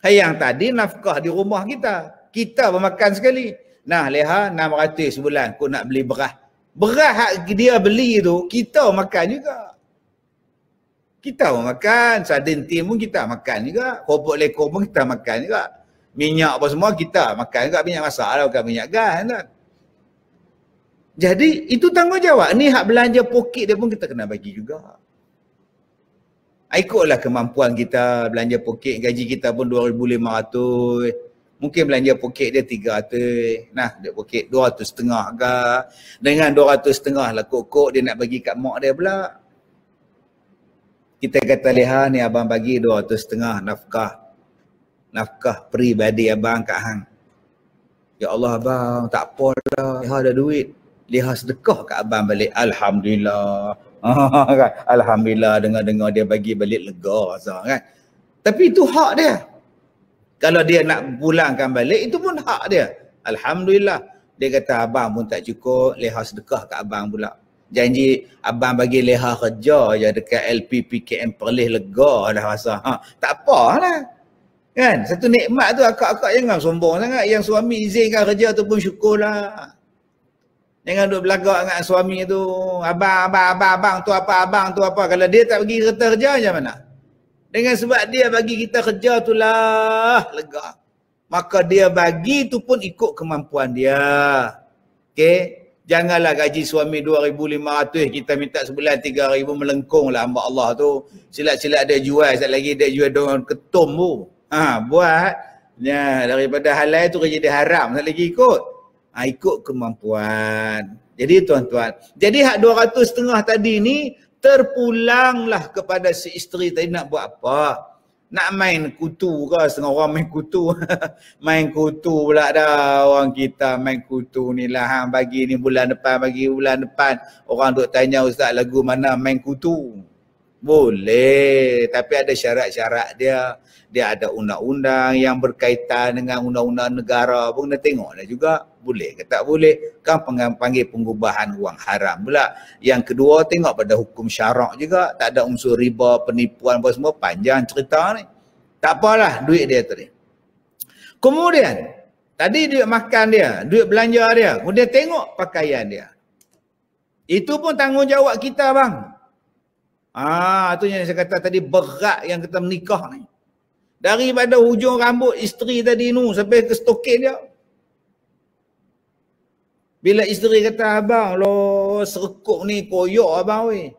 F: Yang tadi nafkah di rumah kita. Kita bermakan sekali. Nah, leha 600 sebulan kau nak beli beras. Beras hak dia beli tu, kita makan juga. Kita pun makan. Sardin tim pun kita makan juga. Keropok lekor pun kita makan juga. Minyak apa semua kita makan juga. Minyak masak lah, bukan minyak gas. Kan? Jadi, itu tanggungjawab. Ni hak belanja poket dia pun kita kena bagi juga. Ikutlah kemampuan kita. Belanja poket, gaji kita pun 2,500. Mungkin belanja poket dia 300. Nah, dia poket 200.5 ke. Dengan 200.5 lah kok dia nak bagi kat mak dia pula. Kita kata leha ni abang bagi 200.5 nafkah. Nafkah peribadi abang kat hang. Ya Allah abang, tak apalah. Leha ada duit. Leha sedekah kat abang balik. Alhamdulillah. Alhamdulillah dengar-dengar dia bagi balik lega kan. Tapi itu hak dia. Kalau dia nak pulangkan balik, itu pun hak dia. Alhamdulillah. Dia kata abang pun tak cukup, leha sedekah kat abang pula. Janji abang bagi leha kerja je dekat LPPKM Perlis lega dah rasa. Tak apalah. Kan? Satu nikmat tu akak-akak jangan sombong sangat. Yang suami izinkan kerja tu pun syukurlah. Jangan duk belagak dengan suami tu. Abang tu apa. Kalau dia tak bagi kita kerja macam mana? Dengan sebab dia bagi kita kerja tu lah lega. Maka dia bagi tu pun ikut kemampuan dia. Okey? Janganlah gaji suami 2,500 kita minta sebulan 3,000 melengkung lah hamba Allah tu. Silat-silat dia jual, sekali lagi dia jual daun ketum tu. Buat. Ya, daripada halal tu kerja dia haram, sekali lagi ikut. Ikut kemampuan. Jadi tuan-tuan, jadi hak 200.5 tadi ni terpulanglah kepada si isteri tadi nak buat apa? Nak main kutu ke? Setengah orang main kutu. Main kutu pula dah. Orang kita main kutu ni lah. Bagi ni bulan depan, bagi bulan depan. Orang duk tanya Ustaz lagu mana main kutu. Boleh. Tapi ada syarat-syarat dia. Dia ada undang-undang yang berkaitan dengan undang-undang negara pun kena tengok dah juga. Boleh ke tak boleh. Kan panggil pengubahan wang haram pula. Yang kedua tengok pada hukum syarak juga. Tak ada unsur riba, penipuan apa semua. Panjang cerita ni. Tak apalah duit dia tadi. Kemudian tadi duit makan dia, duit belanja dia. Kemudian tengok pakaian dia. Itu pun tanggungjawab kita bang. Itu yang saya kata tadi berat yang kita menikah ni. Daripada hujung rambut isteri tadi nu sampai ke stokin dia. Bila isteri kata abang lo serekuk ni koyok abang weh.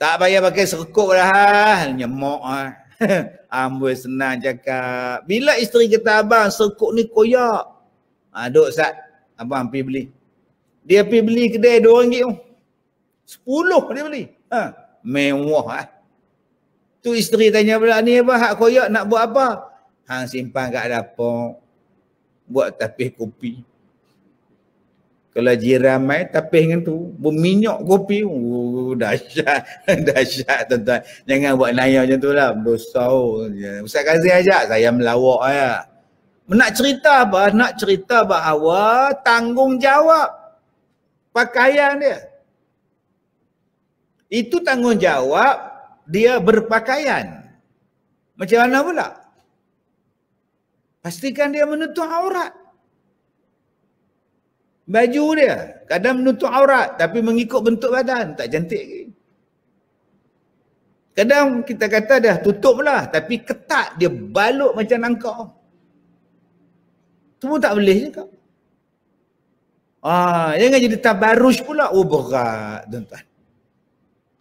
F: Tak payah pakai serekuk dah. Nyemok amboi senang cakap. Bila isteri kata abang serekuk ni koyak. Duk Sat, abang pergi beli. Dia pergi beli kedai RM2 tu. 10 dia beli. Mewah Tu isteri tanya pula, ni apa hak koyak nak buat apa? Hang simpan kat dapur. Buat tapis kopi. Kalau jiran mai tapis dengan tu, berminyak kopi. Dahsyat. Dahsyat tuan-tuan. Jangan buat naya macam tu lah. Dosa. Ustaz Kazim ajak, saya melawak ya. Nak cerita apa? Nak cerita bahawa tanggungjawab pakaian dia. Itu tanggungjawab dia berpakaian. Macam mana pula? Pastikan dia menutup aurat. Baju dia kadang menutup aurat tapi mengikut bentuk badan, tak cantik ke? Kadang kita kata dah tutup lah tapi ketat, dia balut macam nangka. Tu pun tak boleh juga. Jangan jadi tabarruj pula. Oh berat tuan-tuan.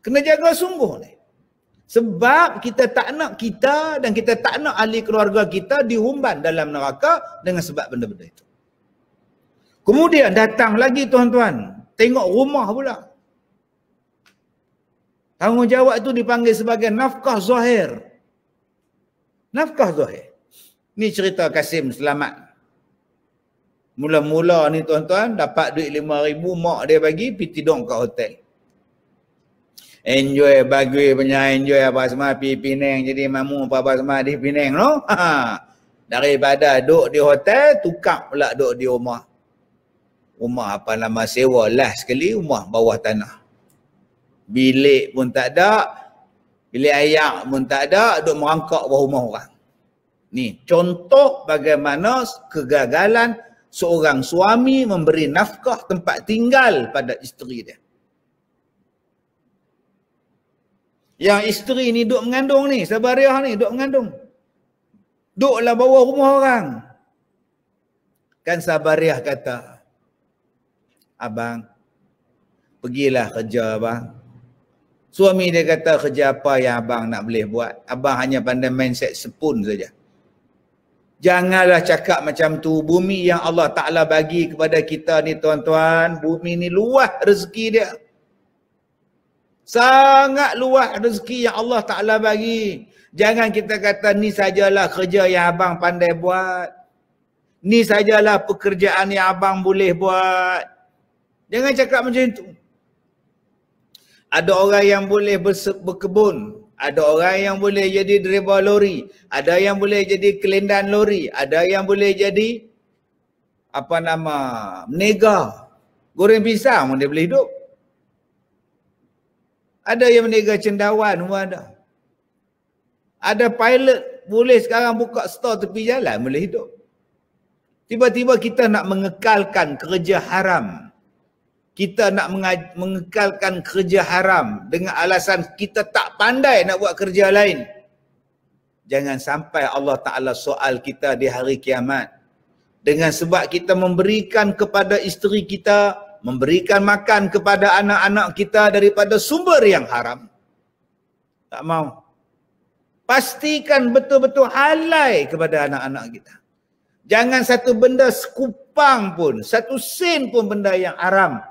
F: Kena jaga sungguh ni. Sebab kita tak nak kita dan kita tak nak ahli keluarga kita dihumban dalam neraka dengan sebab benda-benda itu. Kemudian datang lagi tuan-tuan, tengok rumah pula. Tanggungjawab itu dipanggil sebagai nafkah zahir. Nafkah zahir. Ni cerita Kasim Selamat. Mula-mula ni tuan-tuan dapat duit 5,000 mak dia bagi pergi tidur kat hotel. Enjoy bagui punya, enjoy apa semua pergi Penang jadi mamu apa semua di Penang no. Daripada duduk di hotel tukar pula duduk di rumah. Rumah apa nama sewa last sekali, rumah bawah tanah. Bilik pun tak ada, bilik air pun tak ada, duduk merangkak bawah rumah orang. Ni contoh bagaimana kegagalan seorang suami memberi nafkah tempat tinggal pada isteri dia. Yang isteri ni duduk mengandung ni, Sabariah ni duduk mengandung. Duduklah bawah rumah orang. Kan Sabariah kata, abang, pergilah kerja abang. Suami dia kata, kerja apa yang abang nak boleh buat? Abang hanya pandai main saksofon saja. Janganlah cakap macam tu. Bumi yang Allah Ta'ala bagi kepada kita ni tuan-tuan, bumi ni luas rezeki dia. Sangat luas rezeki yang Allah Ta'ala bagi. Jangan kita kata ni sajalah kerja yang abang pandai buat. Ni sajalah pekerjaan yang abang boleh buat. Jangan cakap macam itu. Ada orang yang boleh berkebun. Ada orang yang boleh jadi driver lori. Ada yang boleh jadi kelendan lori. Ada yang boleh jadi menega. Goreng pisang pun dia boleh hidup. Ada yang menega cendawan pun ada. Ada pilot boleh sekarang buka store tepi jalan boleh hidup. Tiba-tiba kita nak mengekalkan kerja haram. Kita nak mengekalkan kerja haram dengan alasan kita tak pandai nak buat kerja lain. Jangan sampai Allah Ta'ala soal kita di hari kiamat. Dengan sebab kita memberikan kepada isteri kita, memberikan makan kepada anak-anak kita daripada sumber yang haram. Tak mau. Pastikan betul-betul halal kepada anak-anak kita. Jangan satu benda sekupang pun, satu sen pun benda yang haram.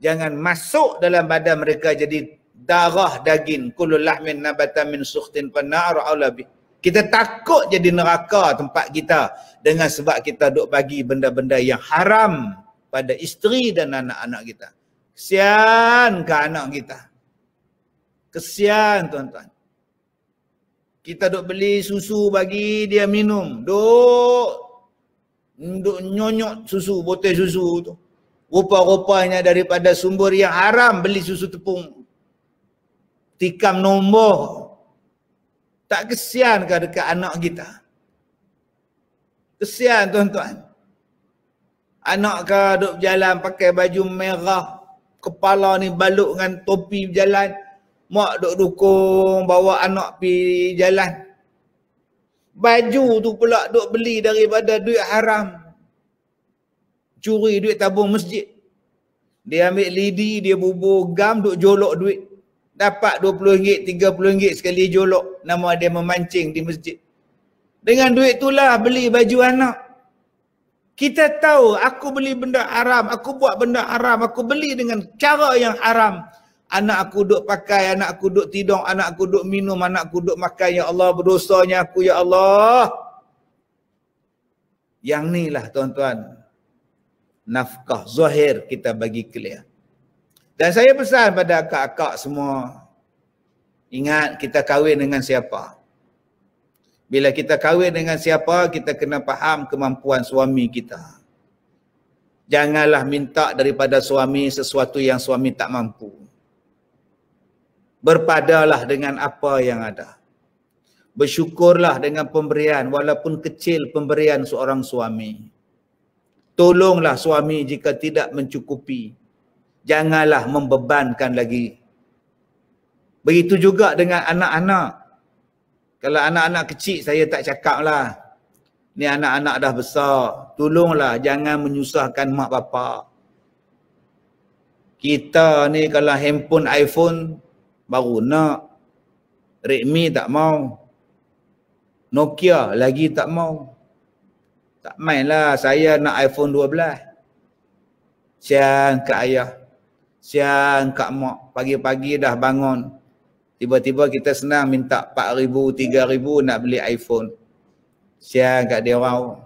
F: Jangan masuk dalam badan mereka jadi darah daging. Kullu lahmin nabata min sukhtin fannar aula bi. Kita takut jadi neraka tempat kita dengan sebab kita duk bagi benda-benda yang haram pada isteri dan anak-anak kita. Kesian ke anak kita. Kesian tuan-tuan. Kita duk beli susu bagi dia minum. Duk nyonyot susu, botol susu tu. Rupa-rupanya daripada sumber yang haram beli susu tepung. Tikam nombor. Tak kesian ke dekat anak kita? Kesian tuan-tuan. Anak ke duduk berjalan pakai baju merah. Kepala ni balut dengan topi berjalan. Mak duk dukung bawa anak pergi jalan. Baju tu pula duk beli daripada duit haram. Curi duit tabung masjid. Dia ambil lidi, dia bubur gam, duk jolok duit. Dapat RM20, RM30 sekali jolok. Nama dia memancing di masjid. Dengan duit itulah beli baju anak. Kita tahu aku beli benda haram, aku buat benda haram, aku beli dengan cara yang haram. Anak aku duk pakai, anak aku duk tidur, anak aku duk minum, anak aku duk makan. Ya Allah, berdosanya aku, ya Allah. Yang ni lah tuan-tuan. Nafkah zahir kita bagi clear. Dan saya pesan pada akak-akak semua, ingat kita kahwin dengan siapa. Bila kita kahwin dengan siapa, kita kena faham kemampuan suami kita. Janganlah minta daripada suami sesuatu yang suami tak mampu. Berpadalah dengan apa yang ada. Bersyukurlah dengan pemberian walaupun kecil pemberian seorang suami. Tolonglah suami jika tidak mencukupi. Janganlah membebankan lagi. Begitu juga dengan anak-anak. Kalau anak-anak kecil saya tak cakap lah. Ni anak-anak dah besar. Tolonglah jangan menyusahkan mak bapak. Kita ni kalau handphone iPhone baru nak. Redmi tak mau. Nokia lagi tak mau. Tak mainlah saya nak iPhone 12. Siang kat ayah. Siang kat mak. Pagi-pagi dah bangun. Tiba-tiba kita senang minta 4,000, 3,000 nak beli iPhone. Siang kat dia orang.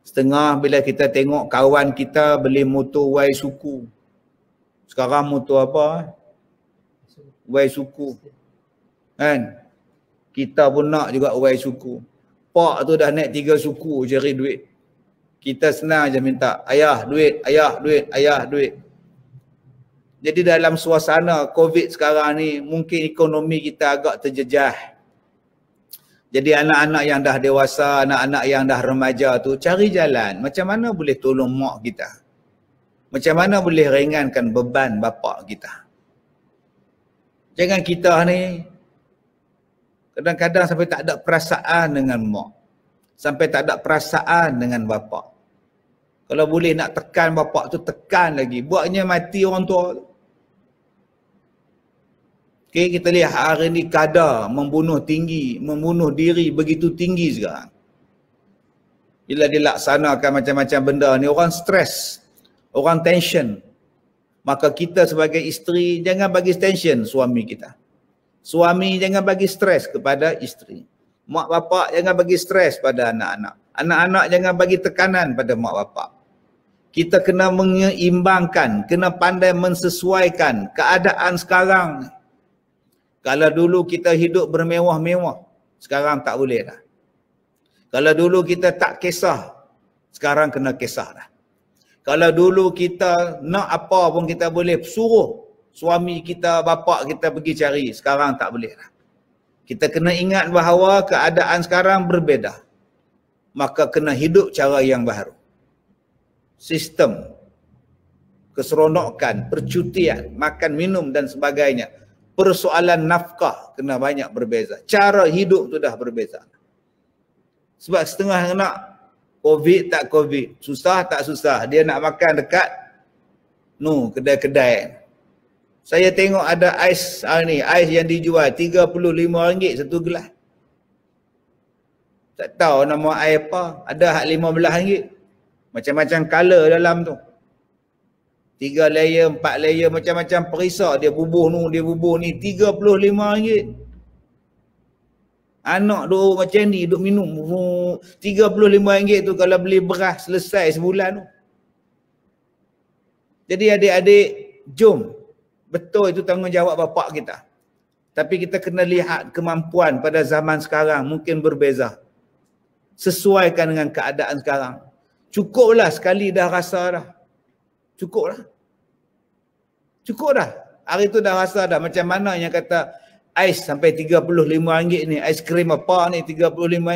F: Setengah bila kita tengok kawan kita beli motor Y suku. Sekarang motor apa? Y suku. Kan? Kita pun nak juga Y suku. Pak tu dah naik 3 suku cari duit. Kita senang je minta, ayah duit, ayah duit, ayah duit. Jadi dalam suasana COVID sekarang ni, mungkin ekonomi kita agak terjejah. Jadi anak-anak yang dah dewasa, anak-anak yang dah remaja tu cari jalan. Macam mana boleh tolong mak kita? Macam mana boleh ringankan beban bapak kita? Jangan kita ni kadang-kadang sampai tak ada perasaan dengan mak. Sampai tak ada perasaan dengan bapak. Kalau boleh nak tekan bapak tu, tekan lagi. Buatnya mati orang tua tu. Okay, kita lihat hari ni kadar membunuh tinggi, membunuh diri begitu tinggi sekarang. Bila dilaksanakan macam-macam benda ni, orang stres, orang tension. Maka kita sebagai isteri jangan bagi tension suami kita. Suami jangan bagi stres kepada isteri. Mak bapak jangan bagi stres pada anak-anak. Anak-anak jangan bagi tekanan pada mak bapak. Kita kena menyeimbangkan, kena pandai mensesuaikan keadaan sekarang. Kalau dulu kita hidup bermewah-mewah, sekarang tak boleh dah. Kalau dulu kita tak kisah, sekarang kena kisah dah. Kalau dulu kita nak apa pun kita boleh suruh suami kita, bapak kita pergi cari, sekarang tak boleh dah. Kita kena ingat bahawa keadaan sekarang berbeza. Maka kena hidup cara yang baru. Sistem, keseronokan, percutian, makan, minum dan sebagainya. Persoalan nafkah kena banyak berbeza. Cara hidup tu dah berbeza. Sebab setengah nak COVID tak COVID, susah tak susah, dia nak makan dekat kedai-kedai. Saya tengok ada ais ni, ais yang dijual RM35 satu gelas. Tak tahu nama ais apa, ada hak RM15. Macam-macam color dalam tu. 3 layer, 4 layer, macam-macam perisa. Dia bubuh dia bubuh ni, RM35. Anak duk macam ni, duk minum. RM35 tu kalau beli beras selesai sebulan tu. Jadi adik-adik, jom. Betul itu tanggungjawab bapak kita. Tapi kita kena lihat kemampuan pada zaman sekarang mungkin berbeza. Sesuaikan dengan keadaan sekarang. Cukuplah sekali dah rasa dah. Cukuplah. Cukup dah. Hari tu dah rasa dah macam mana yang kata ais sampai RM35 ni. Aiskrim apa ni RM35.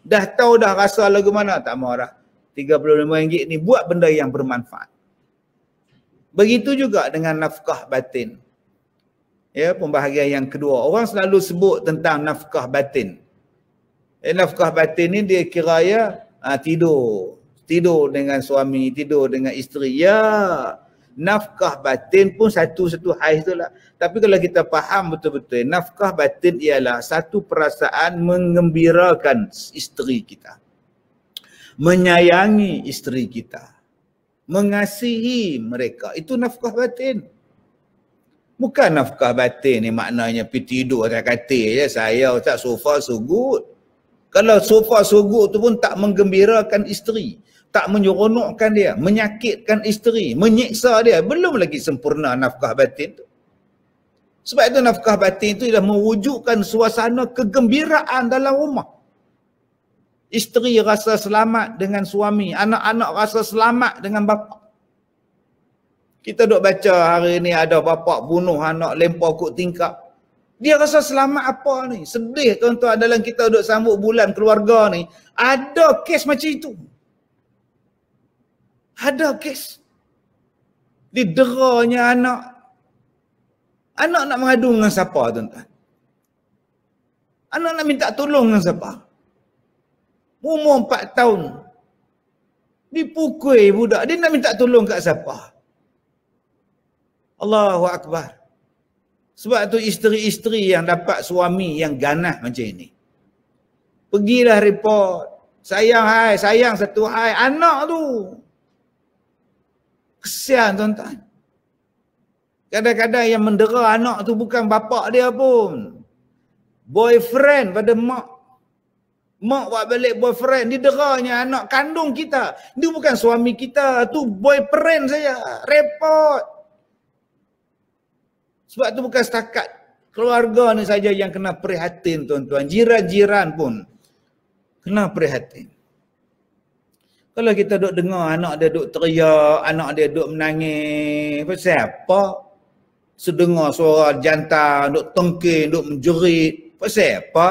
F: Dah tahu dah rasa lagu mana. Tak mau dah. RM35 ni buat benda yang bermanfaat. Begitu juga dengan nafkah batin. Ya, pembahagian yang kedua. Orang selalu sebut tentang nafkah batin. Nafkah batin ni dia kira ya tidur. Tidur dengan suami, tidur dengan isteri. Ya, nafkah batin pun satu hal itulah. Tapi kalau kita faham betul-betul, nafkah batin ialah satu perasaan mengembirakan isteri kita. Menyayangi isteri kita. Mengasihi mereka. Itu nafkah batin. Bukan nafkah batin ni maknanya pergi tidur atas katil je. Saya tak sofa so good. Kalau sofa so good tu pun tak menggembirakan isteri. Tak menyeronokkan dia. Menyakitkan isteri. Menyiksa dia. Belum lagi sempurna nafkah batin tu. Sebab itu nafkah batin tu ialah mewujudkan suasana kegembiraan dalam rumah. Isteri rasa selamat dengan suami. Anak-anak rasa selamat dengan bapa. Kita duk baca hari ni ada bapak bunuh anak lempar kot tingkap. Dia rasa selamat apa ni? Sedih tuan-tuan, dalam kita duk sambut bulan keluarga ni. Ada kes macam itu. Ada kes. Dideranya anak. Anak nak mengadu dengan siapa tuan-tuan? Anak nak minta tolong dengan siapa? Umur 4 tahun. Dipukul budak. Dia nak minta tolong kat siapa? Allahu Akbar. Sebab tu isteri-isteri yang dapat suami yang ganas macam ini, pergilah report. Sayang satu hai anak tu. Kesian tuan-tuan. Kadang-kadang yang mendera anak tu bukan bapak dia pun. Boyfriend pada mak. Mak buat balik boyfriend. Dideranya anak kandung kita. Dia bukan suami kita. Tu boyfriend saya. Report. Sebab tu bukan setakat keluarga ni saja yang kena prihatin tuan-tuan. Jiran-jiran pun kena prihatin. Kalau kita duk dengar anak dia duk teriak, anak dia duk menangis, pasal apa? Sedengar suara jantan duk tengking, duk menjerit, pasal apa?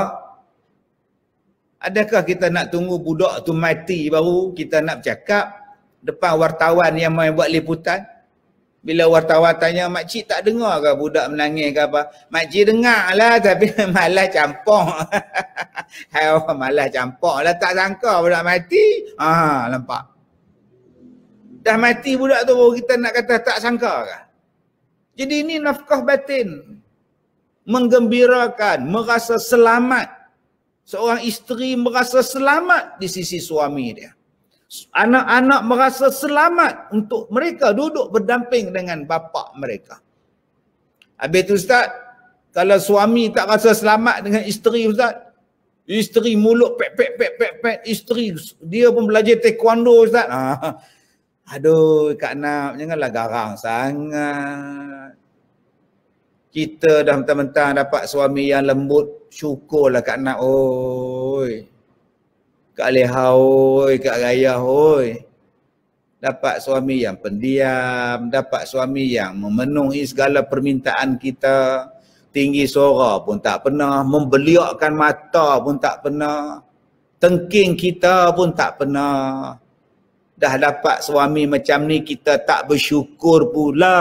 F: Adakah kita nak tunggu budak tu mati baru kita nak bercakap depan wartawan yang main buat liputan? Bila wartawan tanya, makcik tak dengar ke budak menangis ke apa? Makcik dengar lah tapi malah campur. Hai orang malah campur lah, tak sangka budak mati. Nampak. Dah mati budak tu baru kita nak kata tak sangka ke? Jadi ini nafkah batin. Menggembirakan, merasa selamat. Seorang isteri merasa selamat di sisi suami dia. Anak-anak merasa selamat untuk mereka duduk berdamping dengan bapa mereka. Habis tu Ustaz, kalau suami tak rasa selamat dengan isteri Ustaz, isteri mulut pek, isteri dia pun belajar taekwondo Ustaz. Aduh Kak Nap, janganlah garang sangat. Kita dah mentang-mentang dapat suami yang lembut, syukurlah Kak Nap. Oi. Kak Leha oi, Kak Raya oi. Dapat suami yang pendiam, dapat suami yang memenuhi segala permintaan kita. Tinggi suara pun tak pernah, membeliakkan mata pun tak pernah. Tengking kita pun tak pernah. Dah dapat suami macam ni kita tak bersyukur pula.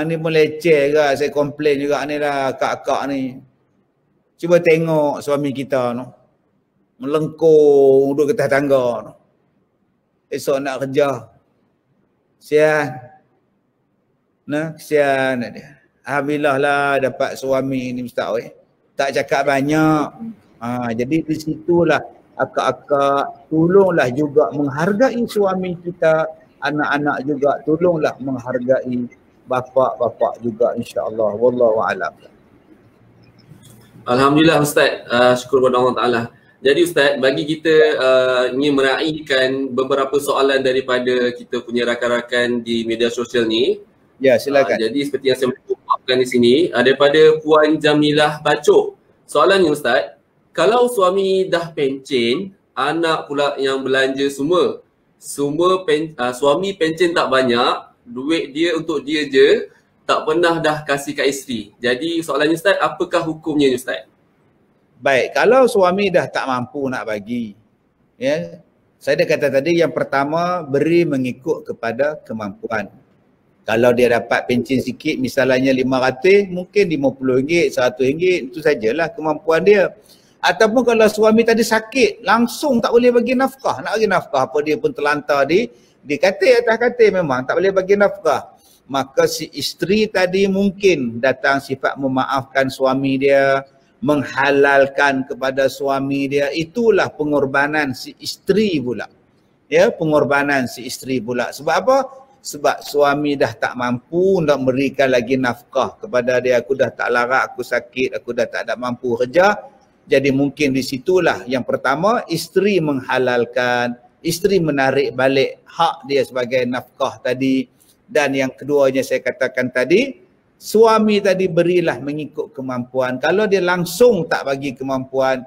F: Ni pun leceh ke, saya komplain juga ni lah kak-kak ni. Cuba tengok suami kita no. Melengkung duduk ke atas tangga. Esok nak kerja. Kesian. Kesian dia. Alhamdulillah lah dapat suami ni Ustaz. Tak cakap banyak. Jadi di situlah akak-akak tolonglah juga menghargai suami kita. Anak-anak juga tolonglah menghargai bapa-bapa juga insya-Allah. Wallahu a'lam.
B: Alhamdulillah Ustaz. Syukur kepada Allah Taala. Jadi Ustaz, bagi kita ingin meraihkan beberapa soalan daripada kita punya rakan-rakan di media sosial ni.
F: Ya, silakan.
B: Jadi seperti yang saya ungkapkan di sini, daripada Puan Jamilah Bacok. Soalannya Ustaz, kalau suami dah pencen, anak pula yang belanja semua. Suami pencen tak banyak, duit dia untuk dia je, tak pernah dah kasih kat isteri. Jadi soalannya Ustaz, apakah hukumnya Ustaz?
F: Baik, kalau suami dah tak mampu nak bagi, ya, saya dah kata tadi yang pertama beri mengikut kepada kemampuan. Kalau dia dapat pencen sikit, misalnya 500, mungkin RM50, RM100, itu sajalah kemampuan dia. Ataupun kalau suami tadi sakit, langsung tak boleh bagi nafkah. Nak bagi nafkah apa dia pun terlantar di katil, atas katil memang tak boleh bagi nafkah. Maka si isteri tadi mungkin datang sifat memaafkan suami dia, menghalalkan kepada suami dia. Itulah pengorbanan si isteri pula. Ya, pengorbanan si isteri pula. Sebab apa? Sebab suami dah tak mampu nak memberikan lagi nafkah kepada dia. Aku dah tak larat, aku sakit, aku dah tak ada mampu kerja. Jadi mungkin di situlah yang pertama isteri menghalalkan, isteri menarik balik hak dia sebagai nafkah tadi. Dan yang keduanya saya katakan tadi, suami tadi berilah mengikut kemampuan. Kalau dia langsung tak bagi kemampuan,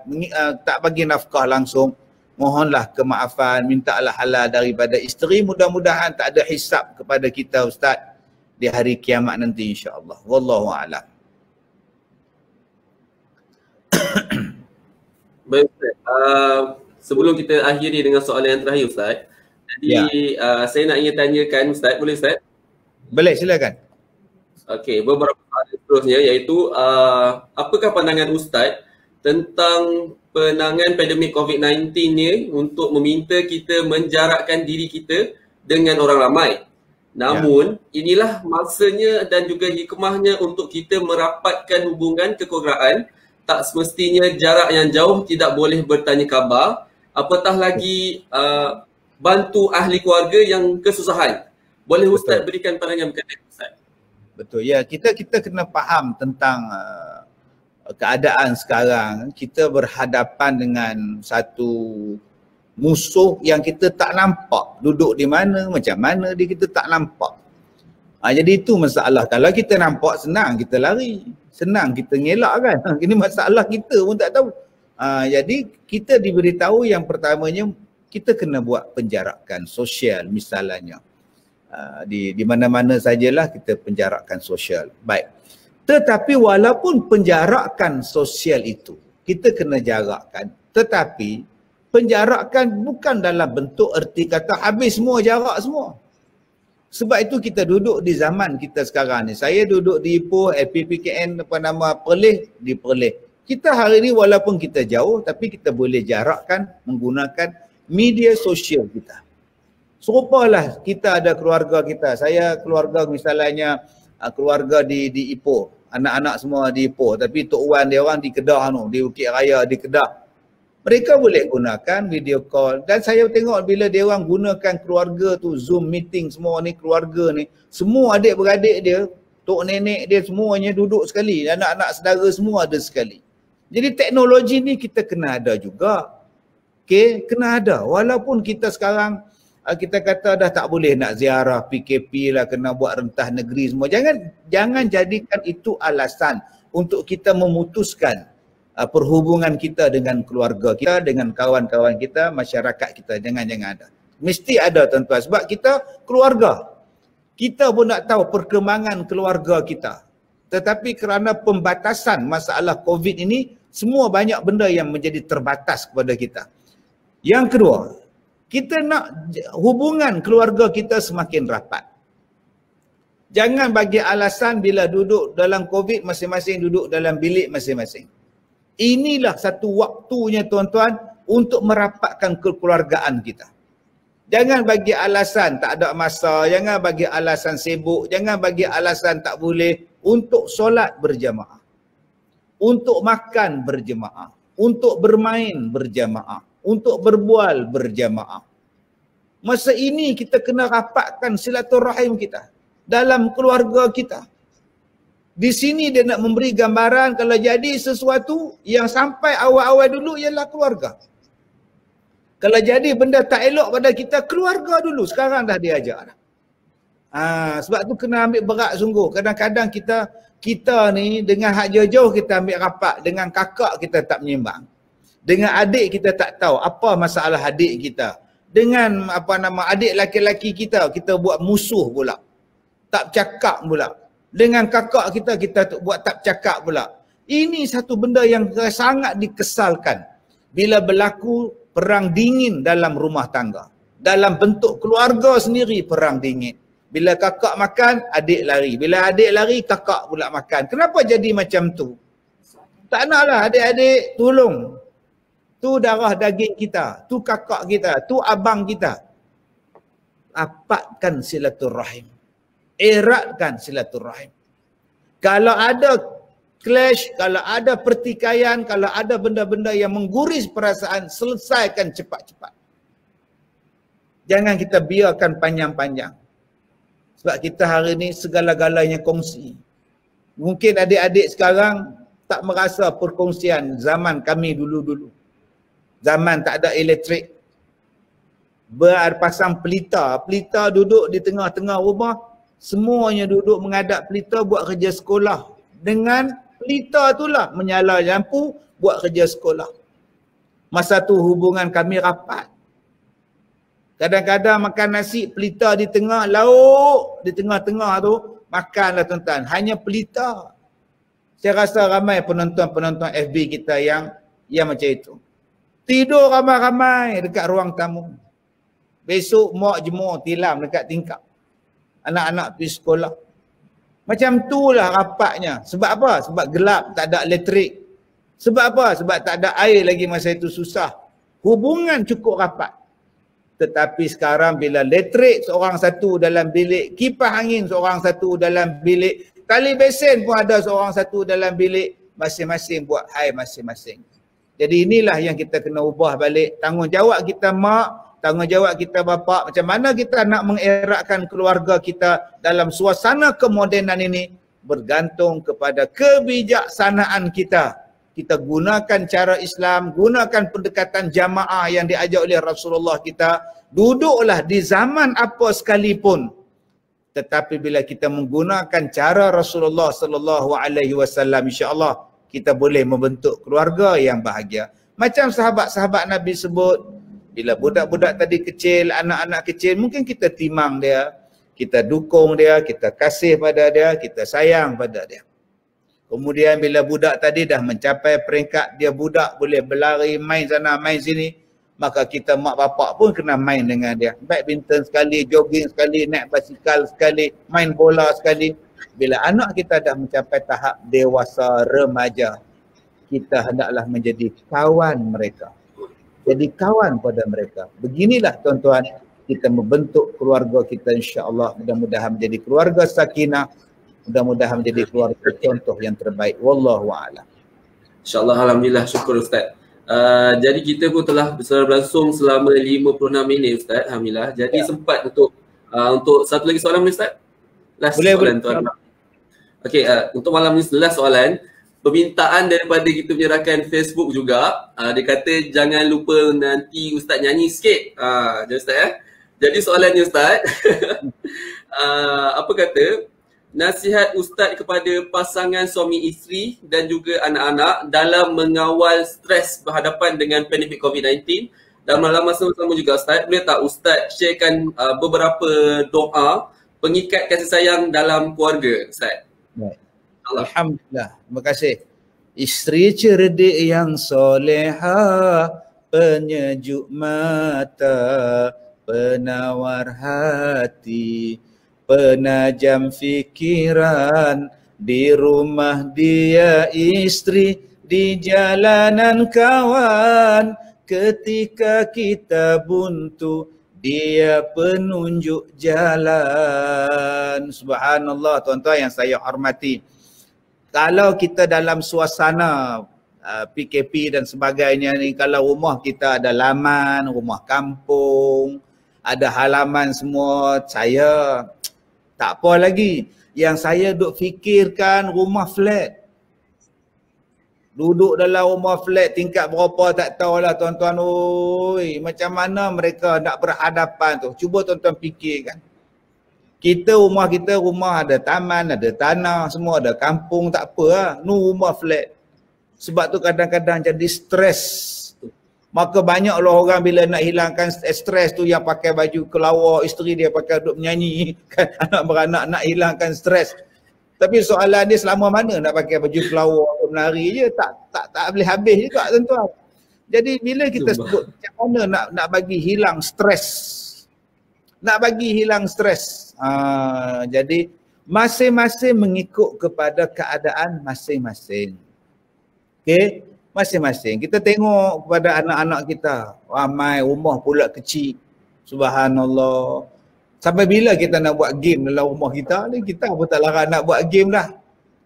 F: tak bagi nafkah langsung, mohonlah kemaafan, mintalah halal daripada isteri, mudah-mudahan tak ada hisab kepada kita Ustaz di hari kiamat nanti insya-Allah. Wallahu a'lam.
B: Baik Ustaz. Sebelum kita akhiri dengan soalan yang terakhir Ustaz. Jadi saya nak ingin tanyakan Ustaz, boleh Ustaz?
F: Boleh, silakan.
B: Okey, beberapa soalan seterusnya iaitu apakah pandangan Ustaz tentang penanganan pandemik COVID-19 ni untuk meminta kita menjarakkan diri kita dengan orang ramai. Namun inilah masanya dan juga hikmahnya untuk kita merapatkan hubungan kekeluargaan. Tak semestinya jarak yang jauh tidak boleh bertanya khabar, apatah lagi bantu ahli keluarga yang kesusahan. Boleh Ustaz berikan pandangan berkaitan Ustaz?
F: Betul. Ya, kita kena faham tentang keadaan sekarang. Kita berhadapan dengan satu musuh yang kita tak nampak. Duduk di mana, macam mana dia kita tak nampak. Jadi itu masalah. Kalau kita nampak, senang kita lari. Senang kita ngelak kan. Ini masalah kita pun tak tahu. Jadi kita diberitahu yang pertamanya kita kena buat penjarakan sosial misalnya. Di mana-mana sajalah kita penjarakan sosial. Baik. Tetapi walaupun penjarakan sosial itu kita kena jarakkan, tetapi penjarakan bukan dalam bentuk erti kata habis semua jarak semua. Sebab itu kita duduk di zaman kita sekarang ni. Saya duduk di Ipoh, LPPKN Perlis di Perlis. Kita hari ni walaupun kita jauh tapi kita boleh jarakkan menggunakan media sosial kita. Serupalah kita ada keluarga kita. Saya keluarga misalnya keluarga di Ipoh. Anak-anak semua di Ipoh. Tapi Tok Wan dia orang di Kedah di Bukit Raya di Kedah. Mereka boleh gunakan video call. Dan saya tengok bila dia orang gunakan keluarga tu, Zoom meeting semua ni, keluarga ni. Semua adik-beradik dia, tok nenek dia semuanya duduk sekali. Anak-anak saudara semua ada sekali. Jadi teknologi ni kita kena ada juga. Okay, kena ada. Walaupun kita sekarang, kita kata dah tak boleh nak ziarah, PKP lah, kena buat rentah negeri semua. Jangan jadikan itu alasan untuk kita memutuskan perhubungan kita dengan keluarga kita, dengan kawan-kawan kita, masyarakat kita. Jangan ada. Mesti ada tuan-tuan. Sebab kita keluarga. Kita pun nak tahu perkembangan keluarga kita. Tetapi kerana pembatasan masalah COVID ini, semua banyak benda yang menjadi terbatas kepada kita. Yang kedua, kita nak hubungan keluarga kita semakin rapat. Jangan bagi alasan bila duduk dalam COVID, masing-masing duduk dalam bilik masing-masing. Inilah satu waktunya tuan-tuan untuk merapatkan kekeluargaan kita. Jangan bagi alasan tak ada masa, jangan bagi alasan sibuk, jangan bagi alasan tak boleh untuk solat berjamaah. Untuk makan berjamaah, untuk bermain berjamaah, untuk berbual berjamaah. Masa ini kita kena rapatkan silaturahim kita dalam keluarga kita. Di sini dia nak memberi gambaran kalau jadi sesuatu yang sampai awal-awal dulu ialah keluarga. Kalau jadi benda tak elok pada kita, keluarga dulu. Sekarang dah diajar. Sebab tu kena ambil berat sungguh. Kadang-kadang kita ni dengan hak jauh-jauh kita ambil rapat. Dengan kakak kita tak menyimbang. Dengan adik kita tak tahu apa masalah adik kita. Dengan adik laki-laki kita buat musuh pula. Tak cakap pula. Dengan kakak kita buat tak cakap pula. Ini satu benda yang sangat dikesalkan bila berlaku perang dingin dalam rumah tangga. Dalam bentuk keluarga sendiri perang dingin. Bila kakak makan, adik lari. Bila adik lari, kakak pula makan. Kenapa jadi macam tu? Tak naklah adik-adik tolong. Tu darah daging kita, tu kakak kita, tu abang kita. Rapatkan silaturahim. Eratkan silaturahim. Kalau ada clash, kalau ada pertikaian, kalau ada benda-benda yang mengguris perasaan, selesaikan cepat-cepat. Jangan kita biarkan panjang-panjang. Sebab kita hari ini segala-galanya kongsi. Mungkin adik-adik sekarang tak merasa perkongsian zaman kami dulu-dulu. Zaman tak ada elektrik. Berpasang pelita. Pelita duduk di tengah-tengah rumah. Semuanya duduk menghadap pelita buat kerja sekolah. Dengan pelita itulah menyala lampu buat kerja sekolah. Masa tu hubungan kami rapat. Kadang-kadang makan nasi pelita di tengah, lauk di tengah-tengah tu, makanlah tuan-tuan. Hanya pelita. Saya rasa ramai penonton-penonton FB kita yang macam itu. Tidur ramai-ramai dekat ruang tamu. Besok mak jemur tilam dekat tingkap. Anak-anak pergi sekolah. Macam itulah rapatnya. Sebab apa? Sebab gelap, tak ada elektrik. Sebab apa? Sebab tak ada air lagi masa itu susah. Hubungan cukup rapat. Tetapi sekarang bila elektrik seorang satu dalam bilik, kipas angin seorang satu dalam bilik, tali besen pun ada seorang satu dalam bilik, masing-masing buat hai masing-masing. Jadi inilah yang kita kena ubah balik. Tanggungjawab kita mak, tanggungjawab kita bapa, macam mana kita nak mengeratkan keluarga kita dalam suasana kemodenan ini, bergantung kepada kebijaksanaan kita. Kita gunakan cara Islam, gunakan pendekatan jamaah yang diajar oleh Rasulullah kita. Duduklah di zaman apa sekalipun. Tetapi bila kita menggunakan cara Rasulullah sallallahu alaihi wasallam, insya-Allah kita boleh membentuk keluarga yang bahagia. Macam sahabat-sahabat Nabi sebut, bila budak-budak tadi kecil, anak-anak kecil, mungkin kita timang dia, kita dukung dia, kita kasih pada dia, kita sayang pada dia. Kemudian bila budak tadi dah mencapai peringkat dia budak boleh berlari, main sana, main sini, maka kita mak bapak pun kena main dengan dia. Badminton sekali, jogging sekali, naik basikal sekali, main bola sekali. Bila anak kita dah mencapai tahap dewasa, remaja, kita hendaklah menjadi kawan mereka. Jadi kawan pada mereka. Beginilah tuan-tuan, kita membentuk keluarga kita, insya-Allah mudah-mudahan menjadi keluarga sakinah, mudah-mudahan menjadi keluarga contoh yang terbaik. Wallahu a'lam.
B: InsyaAllah, alhamdulillah, syukur Ustaz. Jadi kita pun telah berlangsung selama 56 minit Ustaz, alhamdulillah. Jadi sempat untuk satu lagi soalan Ustaz? Last
F: boleh,
B: soalan tuan. Okey, untuk malam ni last soalan. Permintaan daripada kita punya rakan Facebook juga, dia kata jangan lupa nanti Ustaz nyanyi sikit. Jadi Ustaz Jadi soalannya Ustaz, apa kata nasihat Ustaz kepada pasangan suami isteri dan juga anak-anak dalam mengawal stres berhadapan dengan pandemik COVID-19. Dan dalam masa sama juga Ustaz, boleh tak Ustaz sharekan beberapa doa pengikat kasih sayang dalam keluarga Ustaz?
F: Baik. Alhamdulillah, terima kasih. Isteri cerdik yang soleha, penyejuk mata, penawar hati, penajam fikiran, di rumah dia istri, di jalanan kawan, ketika kita buntu, dia penunjuk jalan. Subhanallah tuan-tuan yang saya hormati. Kalau kita dalam suasana PKP dan sebagainya ni, kalau rumah kita ada laman, rumah kampung, ada halaman semua, saya tak apa lagi. Yang saya duk fikirkan rumah flat. Duduk dalam rumah flat tingkat berapa tak tahulah tuan-tuan. Oi, macam mana mereka nak berhadapan tu. Cuba tuan-tuan fikirkan. Rumah kita ada taman, ada tanah, semua ada kampung, tak apa lah. Nu rumah flat. Sebab tu kadang-kadang jadi stres. Maka banyaklah orang bila nak hilangkan stres tu yang pakai baju kelawar, isteri dia pakai duk menyanyi, kan, anak beranak nak hilangkan stres. Tapi soalan dia selama mana nak pakai baju kelawar, menari je, tak boleh habis juga tuan-tuan. Jadi bila kita sebut macam mana nak bagi hilang stres. Nak bagi hilang stres. Jadi masing-masing mengikut kepada keadaan masing-masing. Okey, masing-masing. Kita tengok kepada anak-anak kita, ramai rumah pula kecil. Subhanallah. Sampai bila kita nak buat game dalam rumah kita ni? Kita pun tak larang nak buat game dah.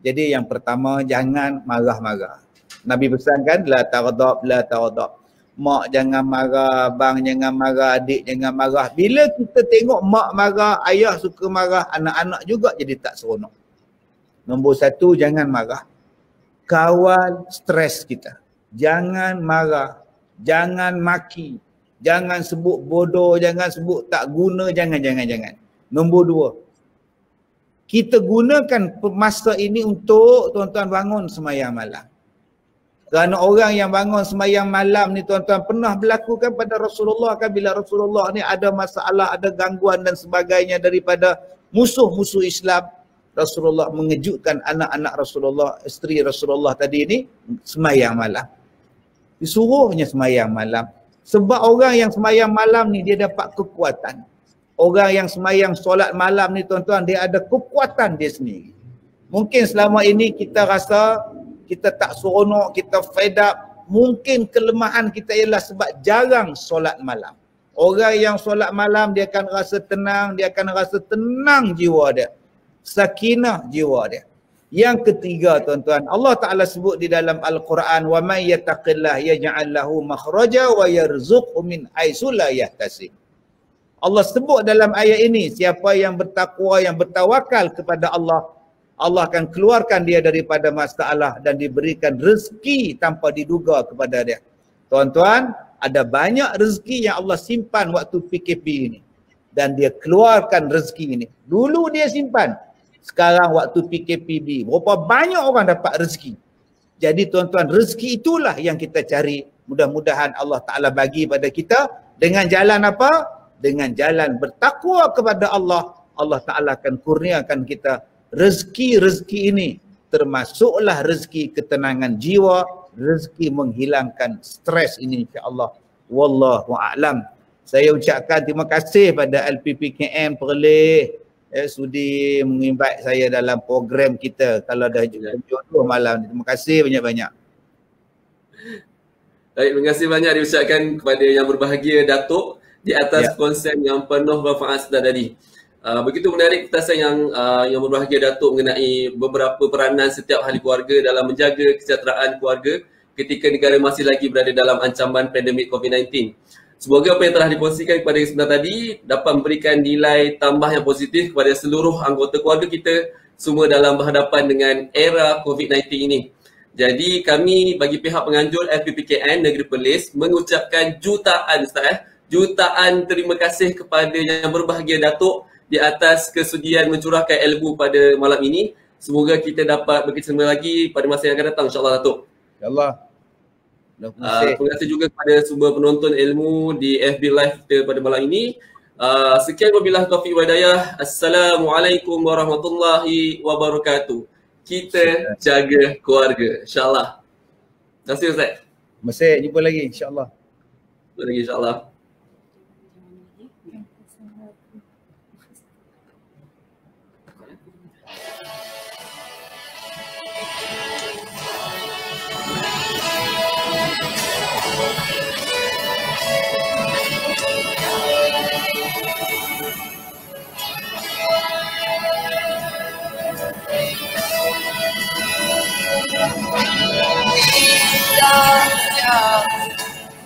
F: Jadi yang pertama, jangan marah-marah. Nabi pesankan, la taghdab, la taghdab. Mak jangan marah, abang jangan marah, adik jangan marah. Bila kita tengok mak marah, ayah suka marah, anak-anak juga jadi tak seronok. Nombor satu, jangan marah. Kawal stres kita. Jangan marah, jangan maki, jangan sebut bodoh, jangan sebut tak guna, jangan. Nombor dua, kita gunakan masa ini untuk tuan-tuan bangun sembahyang malam. Kerana orang yang bangun sembahyang malam ni tuan-tuan pernah berlaku kan pada Rasulullah kan, bila Rasulullah ni ada masalah, ada gangguan dan sebagainya daripada musuh-musuh Islam, Rasulullah mengejutkan anak-anak Rasulullah, isteri Rasulullah tadi ni sembahyang malam. Disuruhnya sembahyang malam. Sebab orang yang sembahyang malam ni dia dapat kekuatan. Orang yang sembahyang solat malam ni tuan-tuan, dia ada kekuatan dia sendiri. Mungkin selama ini kita rasa kita tak seronok, kita fed up. Mungkin kelemahan kita ialah sebab jarang solat malam. Orang yang solat malam dia akan rasa tenang, dia akan rasa tenang jiwa dia. Sakinah jiwa dia. Yang ketiga tuan-tuan, Allah Ta'ala sebut di dalam Al-Quran, wa man yattaqillah yaj'al lahu makhraja wa yarzuqhu min haitsu la yahtasib. Allah sebut dalam ayat ini, siapa yang bertakwa, yang bertawakal kepada Allah, Allah akan keluarkan dia daripada masalah dan diberikan rezeki tanpa diduga kepada dia. Tuan-tuan, ada banyak rezeki yang Allah simpan waktu PKP ini. Dan dia keluarkan rezeki ini. Dulu dia simpan. Sekarang waktu PKPB, berapa banyak orang dapat rezeki. Jadi tuan-tuan, rezeki itulah yang kita cari. Mudah-mudahan Allah Ta'ala bagi pada kita dengan jalan apa? Dengan jalan bertakwa kepada Allah. Allah Ta'ala akan kurniakan kita rezeki-rezeki ini, termasuklah rezeki ketenangan jiwa, rezeki menghilangkan stres ini insya-Allah. Wallahu a'lam. Saya ucapkan terima kasih pada LPPKM Perlis sudi menginvite saya dalam program kita kalau dah jodoh malam ni. Terima kasih banyak-banyak.
B: Baik, terima kasih banyak diucapkan kepada yang berbahagia Datuk di atas konsen yang penuh manfaat tadi. Begitu menarik petasan yang berbahagia Datuk mengenai beberapa peranan setiap ahli keluarga dalam menjaga kesejahteraan keluarga ketika negara masih lagi berada dalam ancaman pandemik COVID-19. Semoga apa yang telah dikongsikan kepada kita sebentar tadi dapat memberikan nilai tambah yang positif kepada seluruh anggota keluarga kita semua dalam berhadapan dengan era COVID-19 ini. Jadi kami bagi pihak penganjur FPPKN Negeri Perlis mengucapkan jutaan terima kasih kepada yang berbahagia Datuk di atas kesudian mencurahkan ilmu pada malam ini. Semoga kita dapat bekerjasama lagi pada masa yang akan datang insya-Allah Datuk.
F: InsyaAllah.
B: Terima kasih juga kepada semua penonton ilmu di FB Live kita pada malam ini. Sekian wabillahi taufiq wal hidayah. Assalamualaikum warahmatullahi wabarakatuh. Kita jaga keluarga insya-Allah. Terima kasih Ustaz.
F: Terima kasih, jumpa lagi insya-Allah.
B: Jumpa lagi insya-Allah.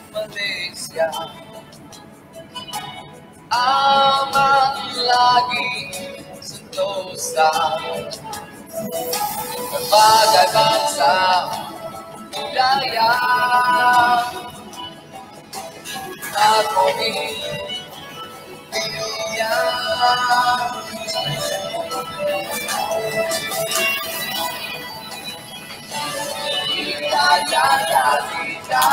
G: Malaysia aman lagi sentosa, berbagai bangsa budaya harmoni di dunia. Kita jaga kita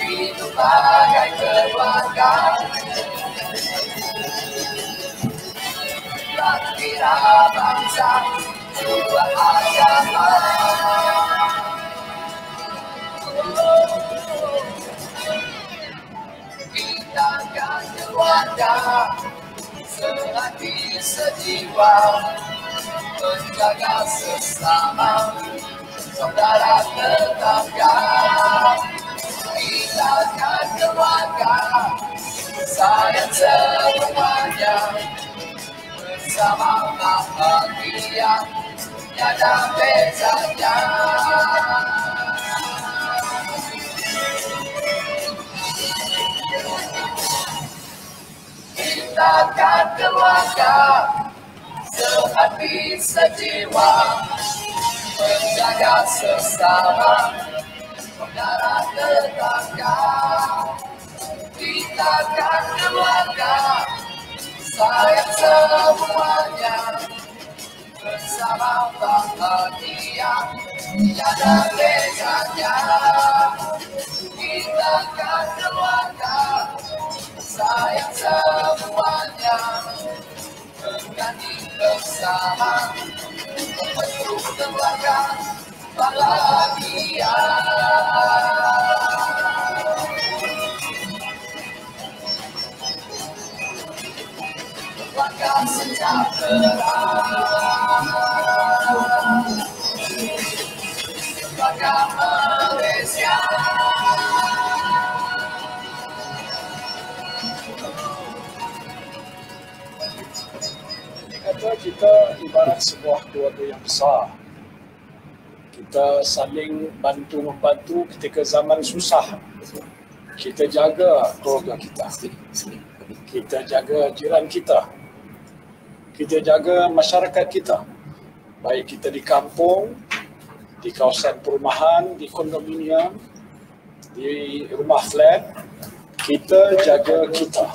G: hidup bagai keluarga, kira bangsa dua agama. Kita kan keluarga, sehati sejiwa, menjaga sesama, saudara tetangga. Kita kan keluarga, sayang semuanya, bersama bahagia, tiada bezanya. Kita kan keluarga, sehati sejiwa, menjaga sesama, saudara tetangga. Kita kan keluarga, sayang semuanya, bersama bahagia, tiada bezanya. Kita akan keluarga, sayang semuanya, menyanyi bersama, membentuk keluarga bahagia. Keluarga sejahtera, keluarga Malaysia.
E: Kata kita ibarat sebuah keluarga yang besar. Kita saling bantu-membantu ketika zaman susah. Kita jaga keluarga kita. Kita jaga jiran kita. Kita jaga masyarakat kita. Baik kita di kampung, di kawasan perumahan, di kondominium, di rumah flat, kita jaga kita.